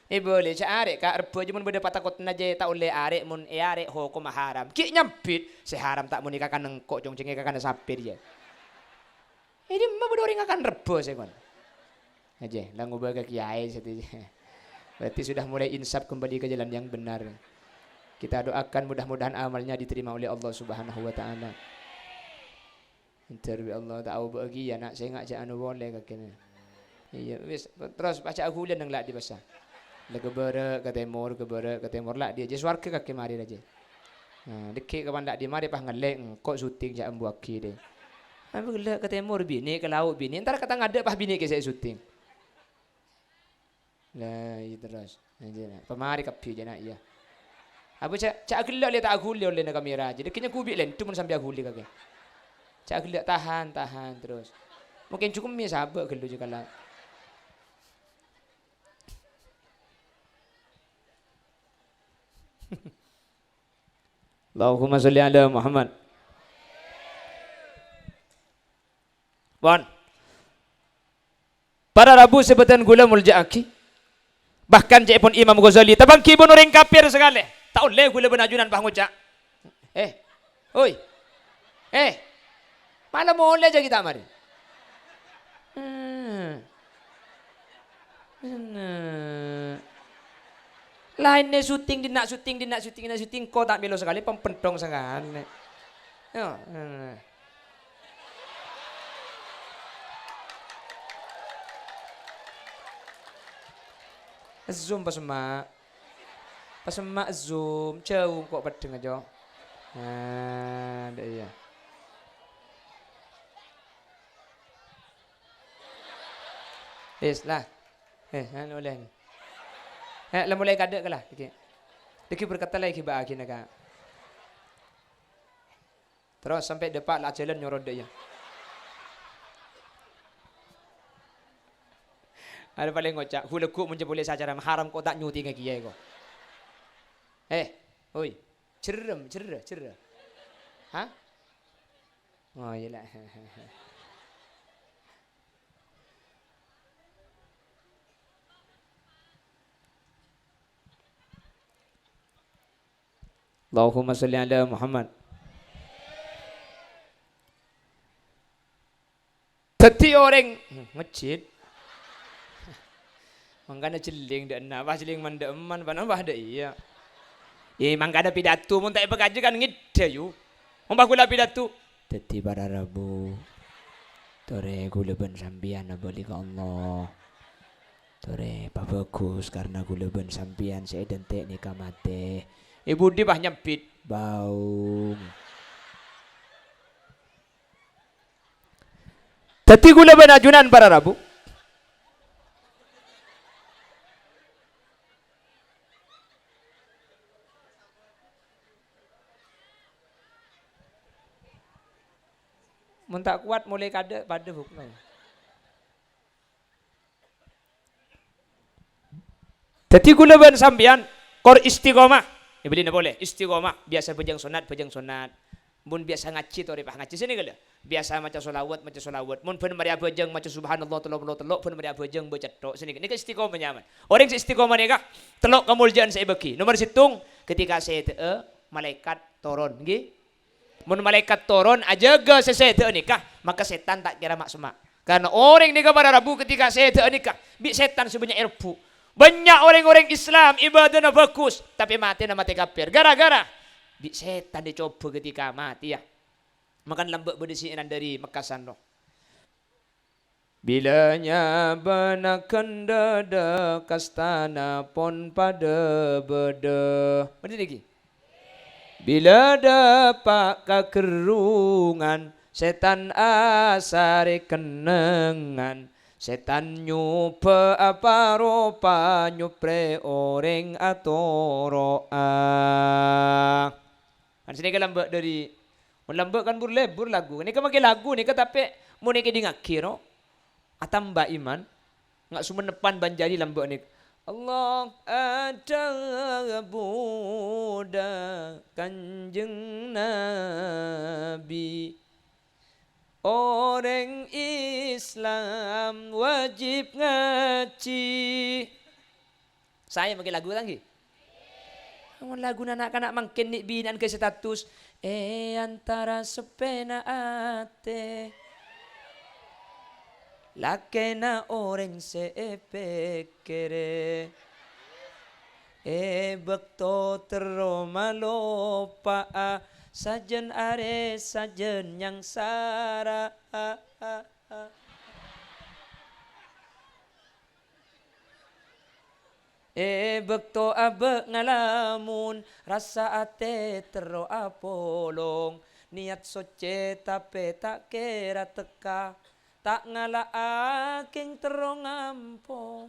Boleh sa are ka reboy mun bede patakot na je ta ule are mun are hukum haram. Ki nyampit si haram tak mun ikakan nengkok jong jenge kakan sapir je. Ini mah bedori ngakan rebo se kon. Aja langu baga kiai satu. Berarti sudah mulai insaf kembali ke jalan yang benar. Kita doakan mudah-mudahan amalnya diterima oleh Allah Subhanahu wa taala. Interwi Allah tahu bagi ya nak saya ngajak anu boleh kakeknya. Iya wis terus baca agulan nang lak di basa. Le gebere ke timur lak dia je swarga kakek mari aja. Nah, dekik kapan lak di mari pah ngelek kok syuting jak ambuaki deh. Ambil lek ke timur bini ke laut bini entar kata ngade pah bini ke saya syuting. Lah iya terus. Anjir. Pemari kapi je nak iya. Apa cak gelak le tak agul le na kamera. Jadi kenya kubik len tu mun sampai agul kakek. Cak gelak tahan terus. Mungkin cukup mi sabar gelu je kalau. Allahumma sholli ala Muhammad. Bon. Para Rabu sebutan gula muljaaki. Bahkan jepun Imam Ghazali tabang kibun orang kafir sekali. Tak boleh gula benajunan bah ngucak. Oi. Malam boleh je kita mari. Lainnya syuting di nak syuting kau tak melo sekali pempentong sekali. Zoom pasema zoom jauh kok pedeng aja. Nah, ada ya. Lah. Anu oleh ni. Lah mulai kada kalah diki berkata lagi bagi naga. Terus sampai depan lah jalan nyorod dia. Ada paling ngocak, hula ku mun boleh sacara haram kok tak nyuti ke kiai kok. Oi. Cerem. Hah? Oh iyalah. Allahumma sholli ala Muhammad. Teti orang masjid. Mangkana celing dak na, bah celing manda eman panah bah dak iya. Mangkana pidato mun tak pegaje kan ngide yu. Ombah kula pidato. Dadi para Rabu. Tore kula ben sampeyan bali ka Allah. Tore bagus karena kula ben sampeyan saya dentek nikah mate. Ibu di bah nyempit baung. Dadi kula ben ajunan para Rabu. Mun tak kuat mulai kada pada hukum. Jadi gula ben sampean kor istiqomah. Ya beli boleh istiqomah biasa bejang sunat. Mun biasa ngaji tori pah ngaji sini gala. Biasa maca solawat. Mun pun mari bejang maca subhanallah telok pun mari bejang becetok sini. Ini istiqomah nyaman. Orang istiqomah nika telok kemuliaan saya bagi. Nomor situng ketika saya malaikat turun nggih. Mun malaikat turun ajaga sesede nikah maka setan tak kira mak semak. Karena orang nikah pada Rabu ketika sesede nikah bi setan sebanyak erbu. Banyak orang-orang Islam ibadahnya bagus, tapi mati kafir. Gara-gara di setan dicoba ketika mati ya. Makan lembek berdisinan dari Mekah sana. Bilanya benakan dada kastana pon pada beda. Benar lagi. Bila dapat kekerungan, setan asari kenengan. Setan nyupa apa ropa nyupre orang atoroa. Kan sini ke lambak dari lambak kan burlebur lagu. Ini kan pakai lagu ni ke tapi mau ni ke di ngakiro. Atamba iman nggak cuma depan banjari lambak ni. Allah ada Buddha kanjeng Nabi. Orang Islam wajib ngaji. Saya pakai lagu lagi. Lagu anak-anak makin nik binan ke status antara sepena ate lakena orang sepekere bekto teromalopa sajen are sajen yang sara bekto abe ngalamun rasa ate tero apolong niat soce tapi tak kira teka tak ngala aking tero ngampong.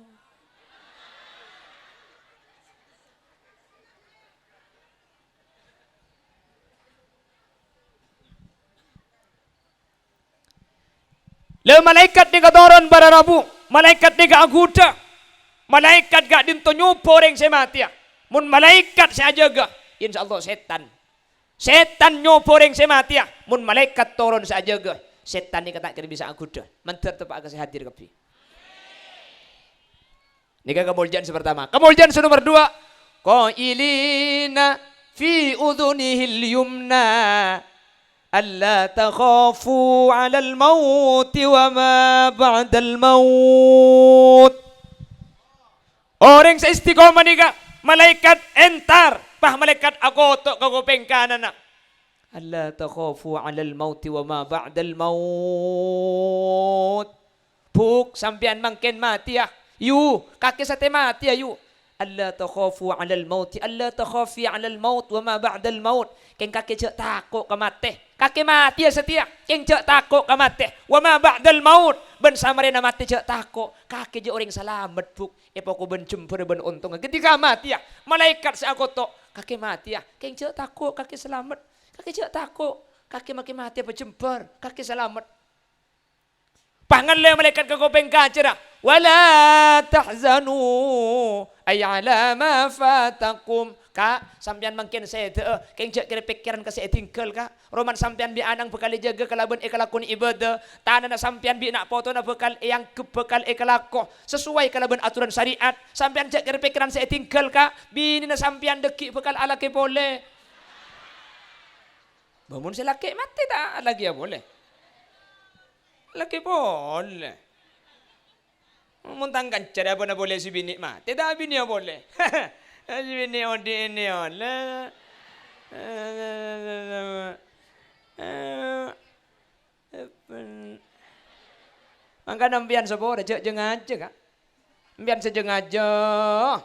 Le malaikat ni katoron pada Rabu, malaikat ni aguda, malaikat gak dinto nyupo orang saya mati ya. Mun malaikat saya jaga, insya Allah setan. Setan nyupo orang saya mati ya. Mun malaikat turun saya jaga, setan ni kata kira bisa aguda. Mentar tepak kasih hadir kepi. Ini kemuliaan pertama. Kemuliaan nomor 2. Qailina fi udhunihil yumna. ألا تخافوا على الموت وما بعد الموت. Orang seistiqomah ni kak malaikat entar pah malaikat agotok kagopeng kanan. ألا تخافوا على الموت وما بعد الموت. Puk sampian mangken mati ya. Yu kaki sate mati ya yu. ألا تخافوا على الموت ألا تخافي على الموت وما بعد الموت. Keng kaki cek takut ke mati. Kaki mati ya setia. Keng cek takut ke mati. Wama ba'dal maut. Ben samarena mati cek takut. Kaki je orang selamat buk. Epoko ben jemper ben untung. Ketika mati ya. Malaikat seakoto. Kaki mati ya. Keng cek takut. Kaki selamat. Kaki cek takut. Kaki makin mati apa jemper. Kaki selamat. Pangan le malaikat kagopeng kacera. Wala tahzanu. Ay ala ma fatakum. Kak, sampian mangkin saya keng cek kira pikiran ke saya tinggal kak. Roman sampian bi anang bekal jaga kalaban ekalakun ibadah. Tanah na sampian bi nak foto na bekal yang kebekal ekalako sesuai kalaban aturan syariat. Sampian cek kira pikiran saya tinggal kak. Bini na sampian deki bekal ala ke boleh. Bangun saya laki mati tak lagi ya boleh. Laki boleh. Muntangkan cara apa na boleh si bini mati tak bini ya boleh. Bini odi ini oleh. Mangka nampian sepora cek jengaja kak. Nampian sejengaja.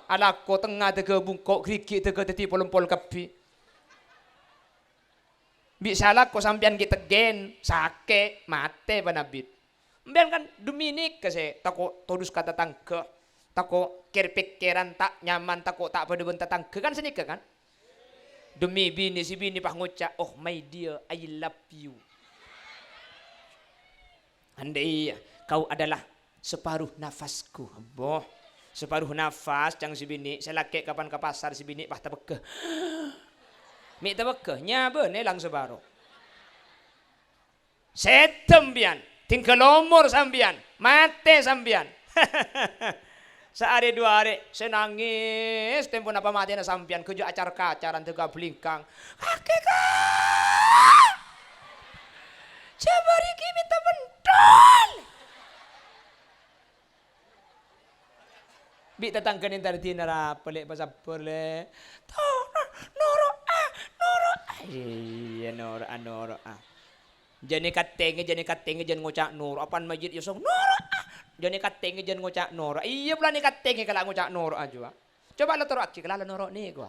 Alako tengah tega bungkok kriki tega teti pol kepi. Bisa lah kok sampian kita gen sake mate panabit. Nampian kan Dominik kasi tako todus kata tangke. Tako pikiran tak nyaman tako tak pada bentar tangke kan senika kan. Demi bini si bini pah ngucap, oh my dear I love you. Andai kau adalah separuh nafasku. Boh, separuh nafas cang si bini. Saya laki kapan ke pasar si bini pah tabekeh. Mi tabekeh nyabe nelang separuh. Setembian, tinggal umur sambian, mate sambian. Sehari 2 hari saya nangis tempo napa mati na sampian kejo acar-kacaran tega blingkang. Kakek coba Riki minta bentol. Bi tatang kanin tadi nara pelek pasal pelek. Noro iya noro. Jani katenge jan ngocak noro. Apaan majid yosong noro. Jani katenge jan ngocak noro. Iya pula ni katenge kalau ngocak noro aja. Coba lo toro aki kalau noro nih gua.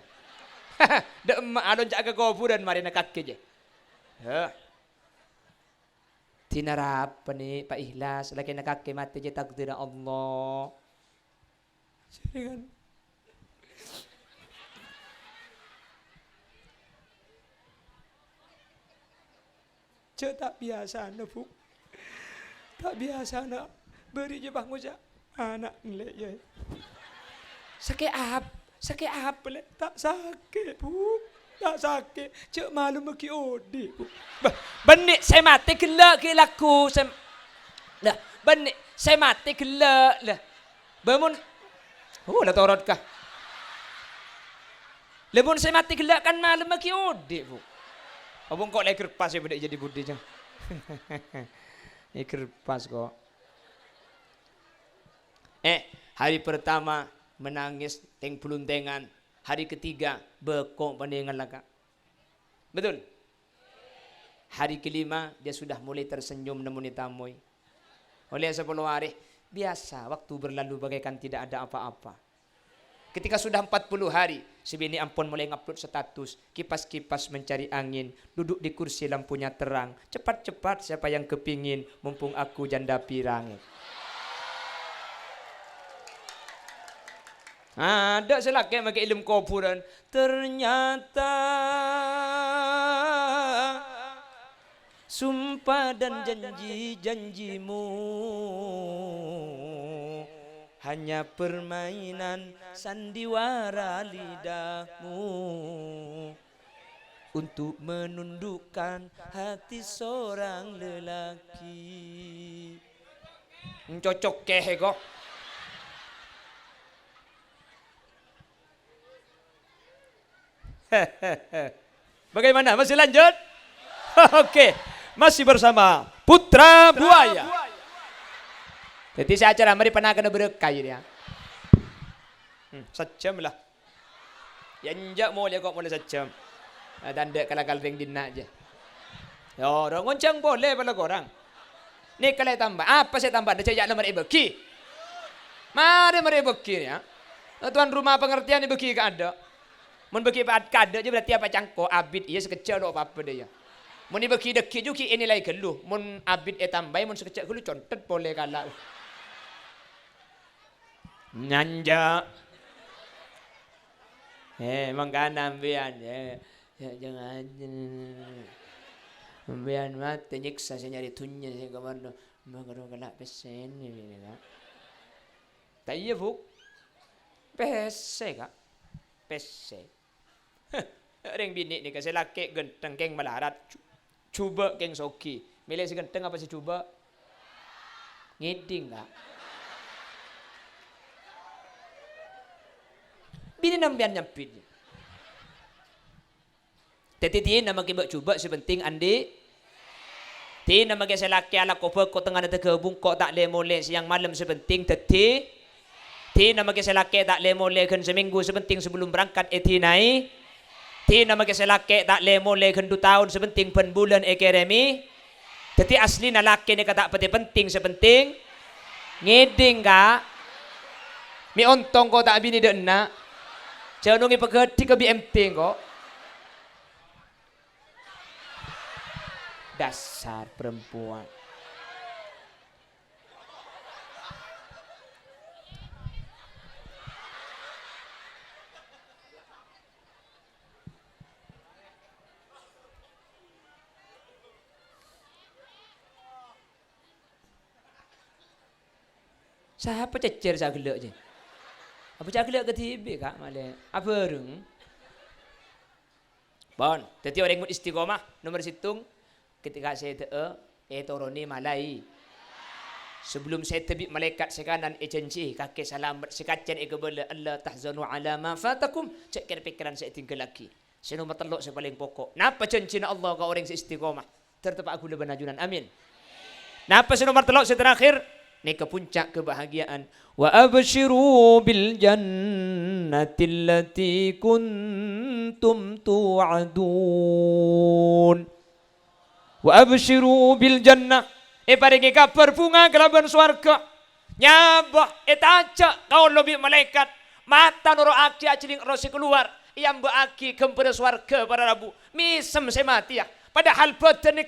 Dek emak alon cak ke kuburan mari nak kaki je. Tinarap nih Pak Ikhlas lagi nak kaki mati je takdir Allah. Jangan. Cek tak biasa na bu. Tak biasa na. Beri je bang ngocak. Anak ngelek je. Sakit apa le? Tak sakit bu. Tak sakit. Cek malu maki odi bu. Benik saya mati kelak ke laku. Lah, benik saya mati kelak lah. Bangun. Lah torot kah? Lebon saya mati kelak kan malu maki odi bu. Abang kok lagi kerpas ya benda jadi budi jang. Ini kerpas kok. Hari pertama menangis teng peluntengan. Hari ketiga bekok pandingan laka. Betul? Hari kelima dia sudah mulai tersenyum nemuni tamui. Oleh 10 hari biasa waktu berlalu bagaikan tidak ada apa-apa. Ketika sudah 40 hari, si bini ampun mulai ngupload status, kipas-kipas mencari angin, duduk di kursi lampunya terang, cepat-cepat siapa yang kepingin, mumpung aku janda pirang. Ada selaki pakai ilmu kuburan, ternyata sumpah dan janji-janjimu hanya permainan sandiwara lidahmu untuk menundukkan hati seorang lelaki. Cocok keh kok. Bagaimana? Masih lanjut? Oke, masih bersama Putra Buaya. Jadi saya acara mari pernah kena berkah dia. Sejam lah. Yang jak boleh kok boleh sejam. Dan dek kalau ring dina aja. Ya orang ngoncang boleh pada korang. Ni kalau tambah apa saya tambah? Dah cakap nak mari beki. Mari beki ya. Tuan rumah pengertian ni beki ke ada. Mun beki ada je berarti apa cangko abid ia sekecil lo apa dia. Mun ni beki deki juga ini lagi keluh. Mun abid tambah mun sekecil keluh contet boleh kalah. Nyanja. Mangkana ambian jangan ambian mati nyiksa saya nyari tunya saya kemana mengadu kelak pesen ni kan. Tak iya bu. Pese kak. Pese. Ring bini ni kasi laki genteng keng melarat. Cuba keng soki. Milih si genteng apa si cuba? Ngiding kak. Bini nampian nyampit. Teti nama kibak cuba sepenting andi. Ti nama kaya selaki ala kopa ko tengah nata gabung ko tak le mole siang malam sepenting teti. Ti nama kaya selaki tak le mole kan seminggu sepenting sebelum berangkat etinai. Ti nama kaya selaki tak le mole kan 2 tahun sepenting pen bulan ekeremi. Teti asli na laki ni kata pati penting sepenting. Ngiding ka. Mi ontong ko tak bini de na. Jangan nungi pegati ke BMT kok. Dasar perempuan. Siapa cecer saya gelak je. Apa cak gelak ke TV kak malah. Apa rung? Bon, tadi orang istiqomah nomor situng ketika saya toroni malai. Sebelum saya tebik malaikat sekanan ejenci kakek salamat sekacen kebala Allah tahzanu ala ma fatakum. Cek kira pikiran saya tinggal lagi. Saya nomor telok saya paling pokok. Napa janjina Allah ke orang istiqomah? Tertepak aku leban ajunan. Amin. Napa saya nomor telok saya terakhir? Ini ke puncak kebahagiaan. Wa abshiru bil jannati allati kuntum tu'adun. Wa abshiru bil jannah. Paringi kabar bunga kelaban swarga. Nyabah etaca kau lebih malaikat. Mata noro aki aciling rosi keluar. Yang beaki kempera swarga para rabu. Misem saya mati ya. Padahal badan ni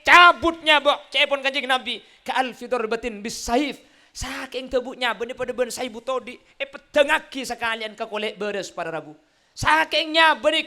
cabutnya bok. Cepon kanjeng Nabi. Ka alfidor batin bisaif. Saking tebuknya benih pada ben saibu todi. Pedengaki sekalian ke kolek beres para rabu. Sakingnya benih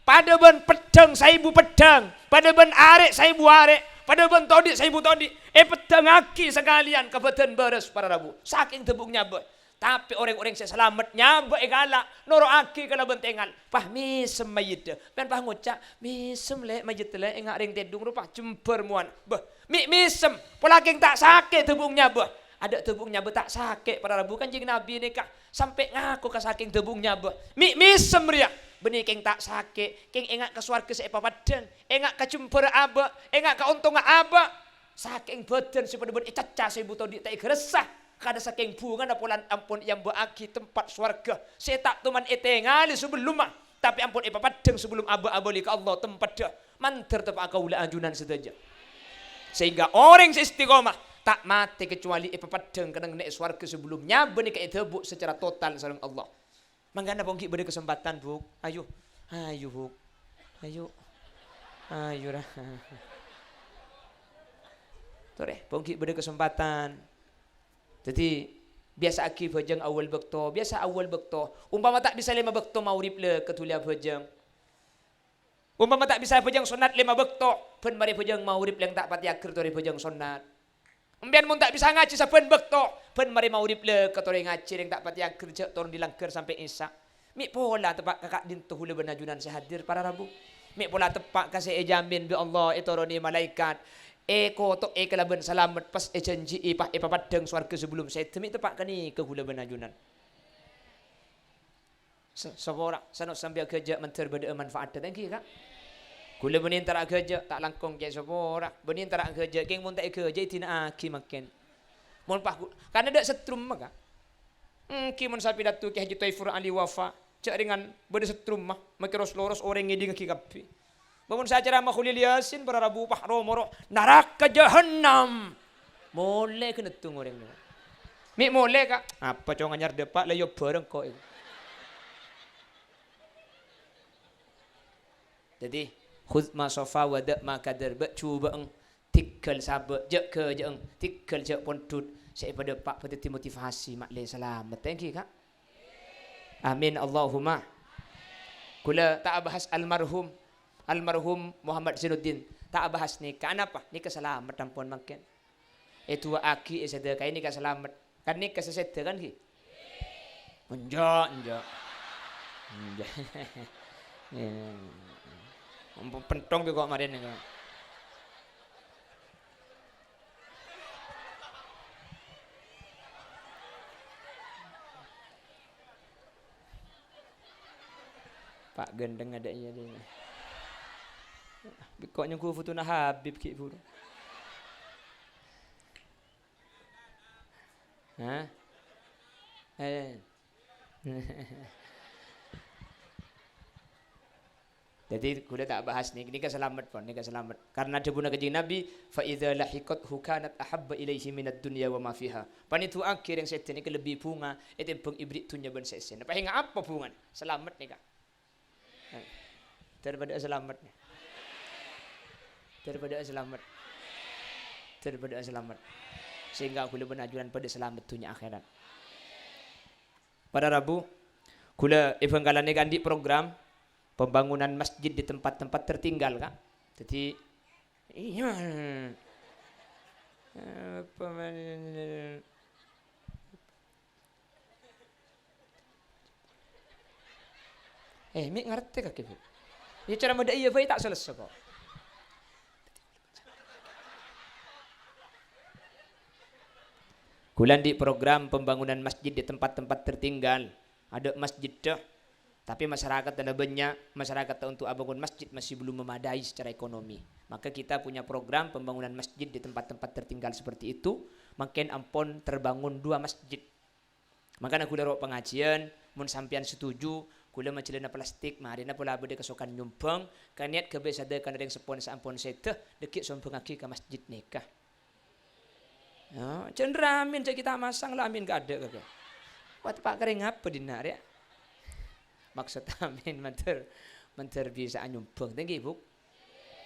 pada ben pedang saibu pedang. Pada ben arek saibu arek. Pada ben todi saibu todi. Pedengaki sekalian ke badan beres para rabu. Saking tebuknya bok. Tapi orang-orang saya selamat nyabak egala noro aki kalau bentengal pah misem mayit pen pah ngocak misem le mayit le engak ring tedung rupa jember muan beh misem pola king tak sakit tebungnya beh ada tebungnya beh tak sakit para rabu kan jing nabi ni kak sampai ngaku ke saking tebungnya beh misem ria benih king tak sakit king engak ke swarga sepa padang engak ke jember aba engak ke untung aba saking badan si pada ben caca sebu tadi tak resah. Kada saking bunga apulan ampun yang beaki tempat swarga. Saya tak tuman etengali sebelum mah. Tapi ampun papadeng sebelum aba-abali ke Allah tempat dah. Manter tepak kaula ajunan sedaja. Sehingga orang seistiqomah tak mati kecuali papadeng kadang nek swarga sebelumnya benih ke tebuk secara total sareng Allah. Manggana bongki beri kesempatan buk. Ayo. Ayo buk. Ayo. Ayo dah. Tore bongki beri kesempatan. Jadi biasa aki bejeng awal bekto, biasa awal bekto. Umpama tak bisa 5 bekto maurib le ketulia bejeng. Umpama tak bisa bejeng sunat 5 bekto, pen mari bejeng maurib yang tak pati akhir tori bejeng sunat. Umbian mun tak bisa ngaji saben bekto, pen mari maurib le ketori ngaji yang tak pati akhir cek turun dilangker sampai isya. Mi pola tepak kakak dintu hule benajunan sehadir para rabu. Mi pola tepak kasih ejamin bi Allah etoroni malaikat. Kotok kelaban selamat pas janji papadeng swarga sebelum saya demi tepak kani ke hula benajunan. Seorang sanok sambil kerja menter beda manfaat dan kira. Kula benin tara kerja tak langkong ke seorang. Benin tara kerja keng mun tak kerja tina aki makin. Mun pak karena ada setrum maka. Ki mun sapi datu ke haji Taifur Ali wafa. Cak dengan beda setrum mah makiros loros orang ngiding ki kapi. Bangun saya ceramah khulil yasin para rabu pah romoro neraka jahannam. Mulai kena tunggu orang ni. Mi mulai kak. Apa cong anyar depak layo bareng kok. Jadi khudh ma safa wa da ma kadar ba cuba eng tikal sabe je ke je eng tikal je pontut saya pada pak pada motivasi mak le selamat. Thank you kak. Amin Allahumma. Kula tak bahas almarhum Muhammad Zainuddin tak bahas nikah apa nikah selamat tampon makin itu aki esada kai nikah selamat kan nikah seseda kan ki enjak pentong kok kemarin ni Pak gendeng adanya dia Bikoknya ku foto na Habib ki puro. Hah? Jadi kuda tak bahas ni keselamat pun, ni keselamat. Karena debuna kanjeng Nabi, fa idza lahiqat hukanat ahabba ilaihi minad dunya wa ma fiha. Panitu akhir yang setan ni lebih bunga, itu bang ibrit tunya ben sesen. Apa hingga apa bunga? Selamat ni kak. Daripada selamat ni. Daripada selamat sehingga kula benajuran pada selamat dunia akhirat. Pada Rabu kula evanggalan gandi program pembangunan masjid di tempat-tempat tertinggal kak. Jadi iya mik ngerti kak Kevin. Ya cara muda iya baik tak selesai kok. Kulan di program pembangunan masjid di tempat-tempat tertinggal. Ada masjid dah. Tapi masyarakat ada banyak. Masyarakat untuk bangun masjid masih belum memadai secara ekonomi. Maka kita punya program pembangunan masjid di tempat-tempat tertinggal seperti itu. Makin ampun terbangun 2 masjid. Maka nak kula pengajian, mun sampian setuju, kula macelana plastik, marina pula bade kesokan nyumbang, kaniat kebesada kan ada yang sponsor ampun sete, dekik sombong aki ke masjid nikah. Ya, cendramin cak kita masang lah amin gak ada kagak. Wat pak kering apa dinar ya? Maksud amin menter bisa nyumbang, tinggi bu.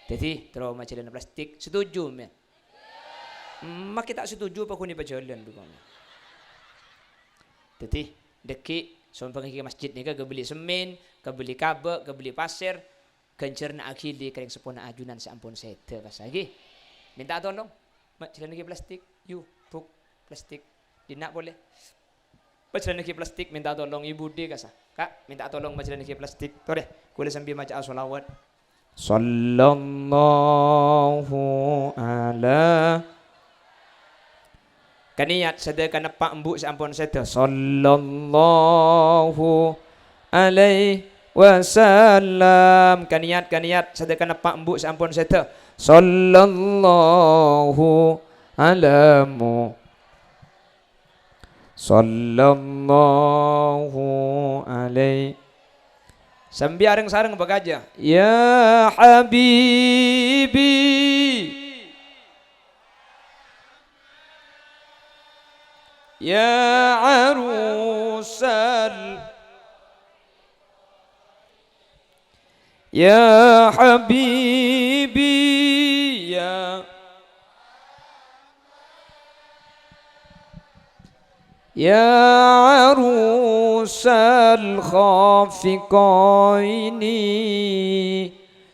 Jadi terus macelana plastik, setuju men. Mak kita setuju apa kuni pajalan bukan. Jadi deki sompang ke masjid ni ke beli semen, ke beli kabel, ke beli pasir, kencerna akhili kering sepona ajunan seampun sete pas lagi. Minta tolong, mak jalan lagi plastik, you buk plastik, dinak boleh. Bacalan lagi plastik minta tolong ibu dia kasa. Kak minta tolong bacalan lagi plastik. Tuh deh, kuliah sambil baca sholawat. Sallallahu ala kaniat sedekah pak embuk sampun sedekah sallallahu alaihi wasallam kaniat sedekah pak embuk sampun sedekah sallallahu alamu sallallahu alaihi sambil sareng bagaja ya habibi ya arusal ya habibi ya arusal khafiqaini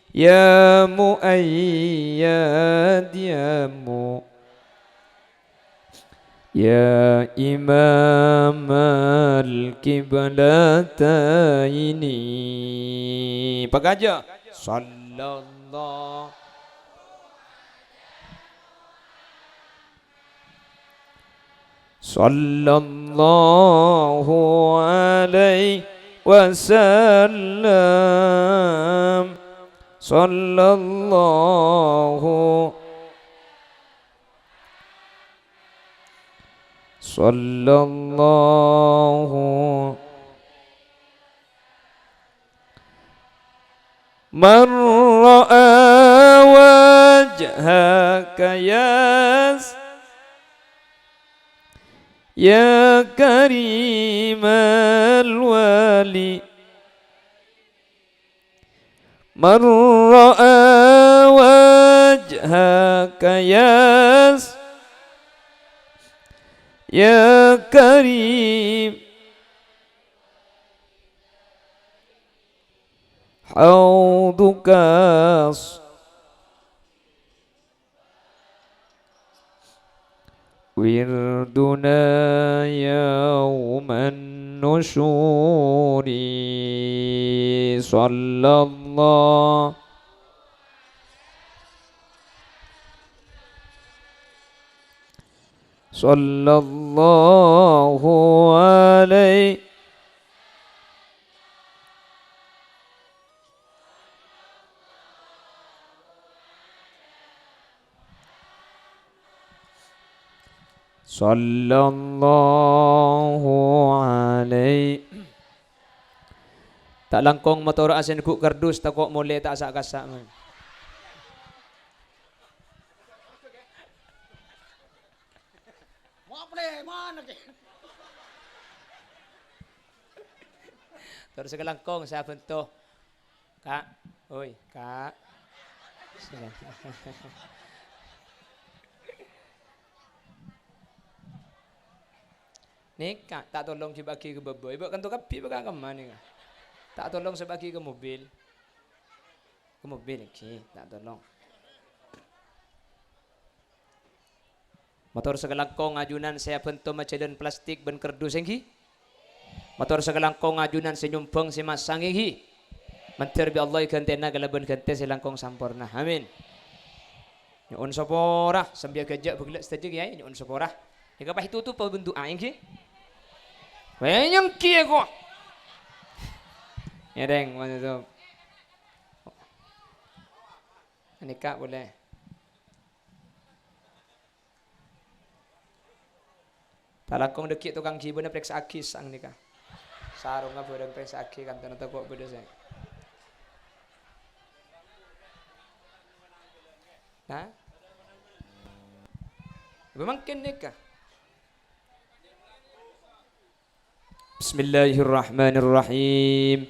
ya muayyad ya imam al-qiblataini pagaja sallallahu alaihi wasallam sallallahu man ra'a wajhaka ya karimal wali man ra'a wajhaka ya karim hauduka wirduna yawman nusyuri sallallahu alaihi tak langkong motor asin ku kardus tak kok mulai tak sak-kasak man. Terus sekelangkong saya bentuk kak, oi kak. Nih kak, tak tolong dibagi ke bebo, ibu kan tuh kapi baga kemana nih? Tak tolong sebagi ke mobil, tak tolong. Motor sekelangkong ajunan saya bentuk macedan plastik ben kerdus engki. Motor sekelangkong ajunan senyumpeng si masang engki. Mentir bi Allah gantena galaban gante selangkong sampurna. Amin. Nyuun sapora sambil gajak begelak saja ya nyuun sapora. Jika pah itu tuh pembentuk engki. Banyak kia kok. Ya deng, mana tu? Nikah boleh. Talakong dekik tukang jibo na periksa akis ang nikah. Sarong nga bodang periksa akis kan tanah kok bodoh saya. Nah, memangkin nikah. Bismillahirrahmanirrahim.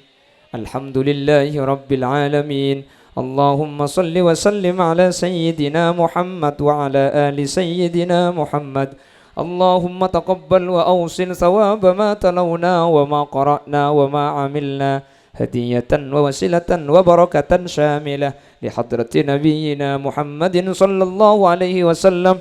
Alhamdulillahi rabbil alamin. Allahumma salli wa sallim ala sayyidina Muhammad wa ala ali sayyidina Muhammad. Allahumma taqabbal wa awsil thawaba ma talawna wa ma qara'na wa ma amilna hadiyatan wa wasilatan wa barakatan syamilah li hadrati nabiyyina Muhammadin sallallahu alaihi wasallam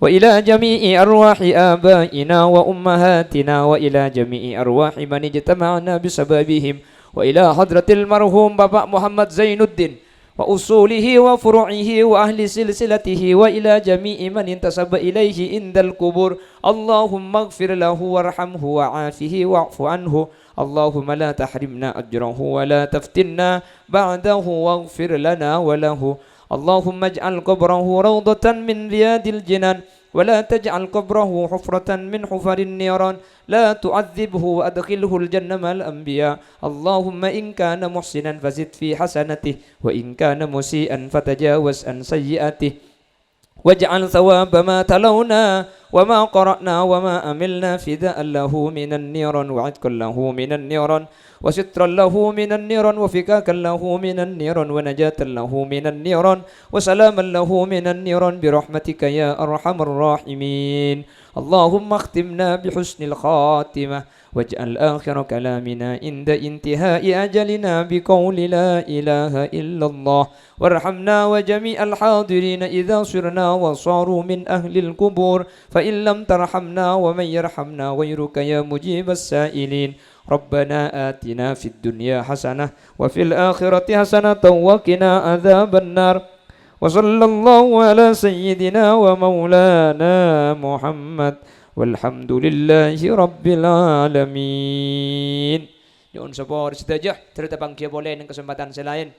wa ila jami'i arwahi abaina wa ummahatina wa ila jami'i arwahi man ijtama'na bisababihim wa ila hadratil marhum Bapak Muhammad Zainuddin wa usulihi wa furu'ihi wa ahli silsilatihi wa ila jami'i man intasaba ilaihi indal kubur. Allahumma ighfir lahu warhamhu wa'afihi wa'fu anhu. Allahumma la tahrimna ajrahu wa la taftinna ba'dahu waghfir lana wa lahu. Allahumma ij'al qabrahu rawdatan min riyadil jinan ولا تجعل قبره حفرة من حفر النيران لا تعذبه وأدخله الجنة مع الأنبياء اللهم إن كان محسنا فزد في حسنته وإن كان مسيئا فتجاوز عن سيئاته واجعل ثواب ما تلونا وما قرأنا وما أملنا فداء له من النيران وعتقا له من النيران وسترا له من النيران وفكاكا له من النيران ونجاة له من النيران وسلاما له من النيران برحمتك يا أرحم الراحمين اللهم اختمنا بحسن الخاتمة واجعل آخر كلامنا عند انتهاء أجلنا بقول لا إله إلا الله وارحمنا وجميع الحاضرين إذا صرنا وصاروا من أهل القبور فإن لم ترحمنا ومن يرحمنا غيرك يا مجيب السائلين ربنا آتنا في الدنيا حسنة وفي الآخرة حسنة وقنا عذاب النار وصلى الله على سيدنا ومولانا محمد والحمد لله رب العالمين. Nyuwun sepor sedajah cerita bangkia boleh dengan kesempatan selain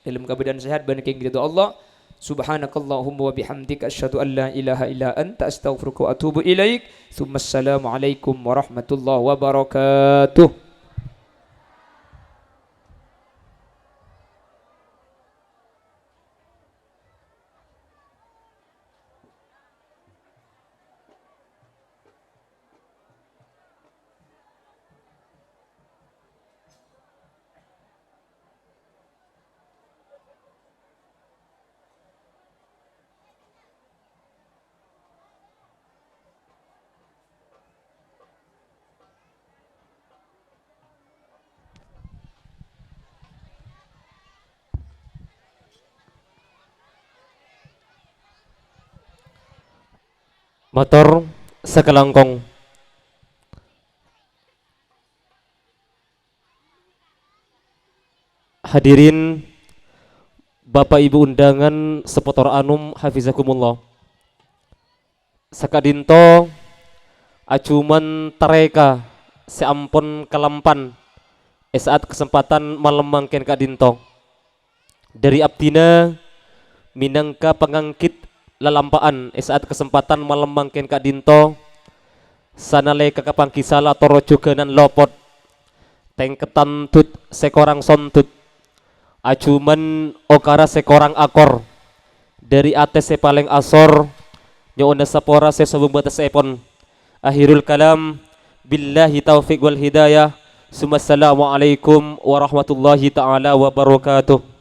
dalam keadaan sehat berking ridho Allah. Subhanakallahumma wa bihamdika asyhadu an la ilaha illa anta astaghfiruka wa atubu ilaik. Assalamu alaikum warahmatullahi wabarakatuh. Motor sekelangkong. Hadirin Bapak Ibu undangan sepotor anum hafizakumullah. Sakadinto acuman tereka seampun kelampan saat kesempatan malam mangken kadinto dari abdina minangka pengangkit lalampaan saat kesempatan malam mangken Kak Dinto sanale kakapang kisala toro juganan lopot tengketan tut sekorang sontut acuman okara sekorang akor dari ates paling asor nyoona sapora sesubung batas epon akhirul kalam billahi taufiq wal hidayah. Assalamualaikum warahmatullahi taala wabarakatuh.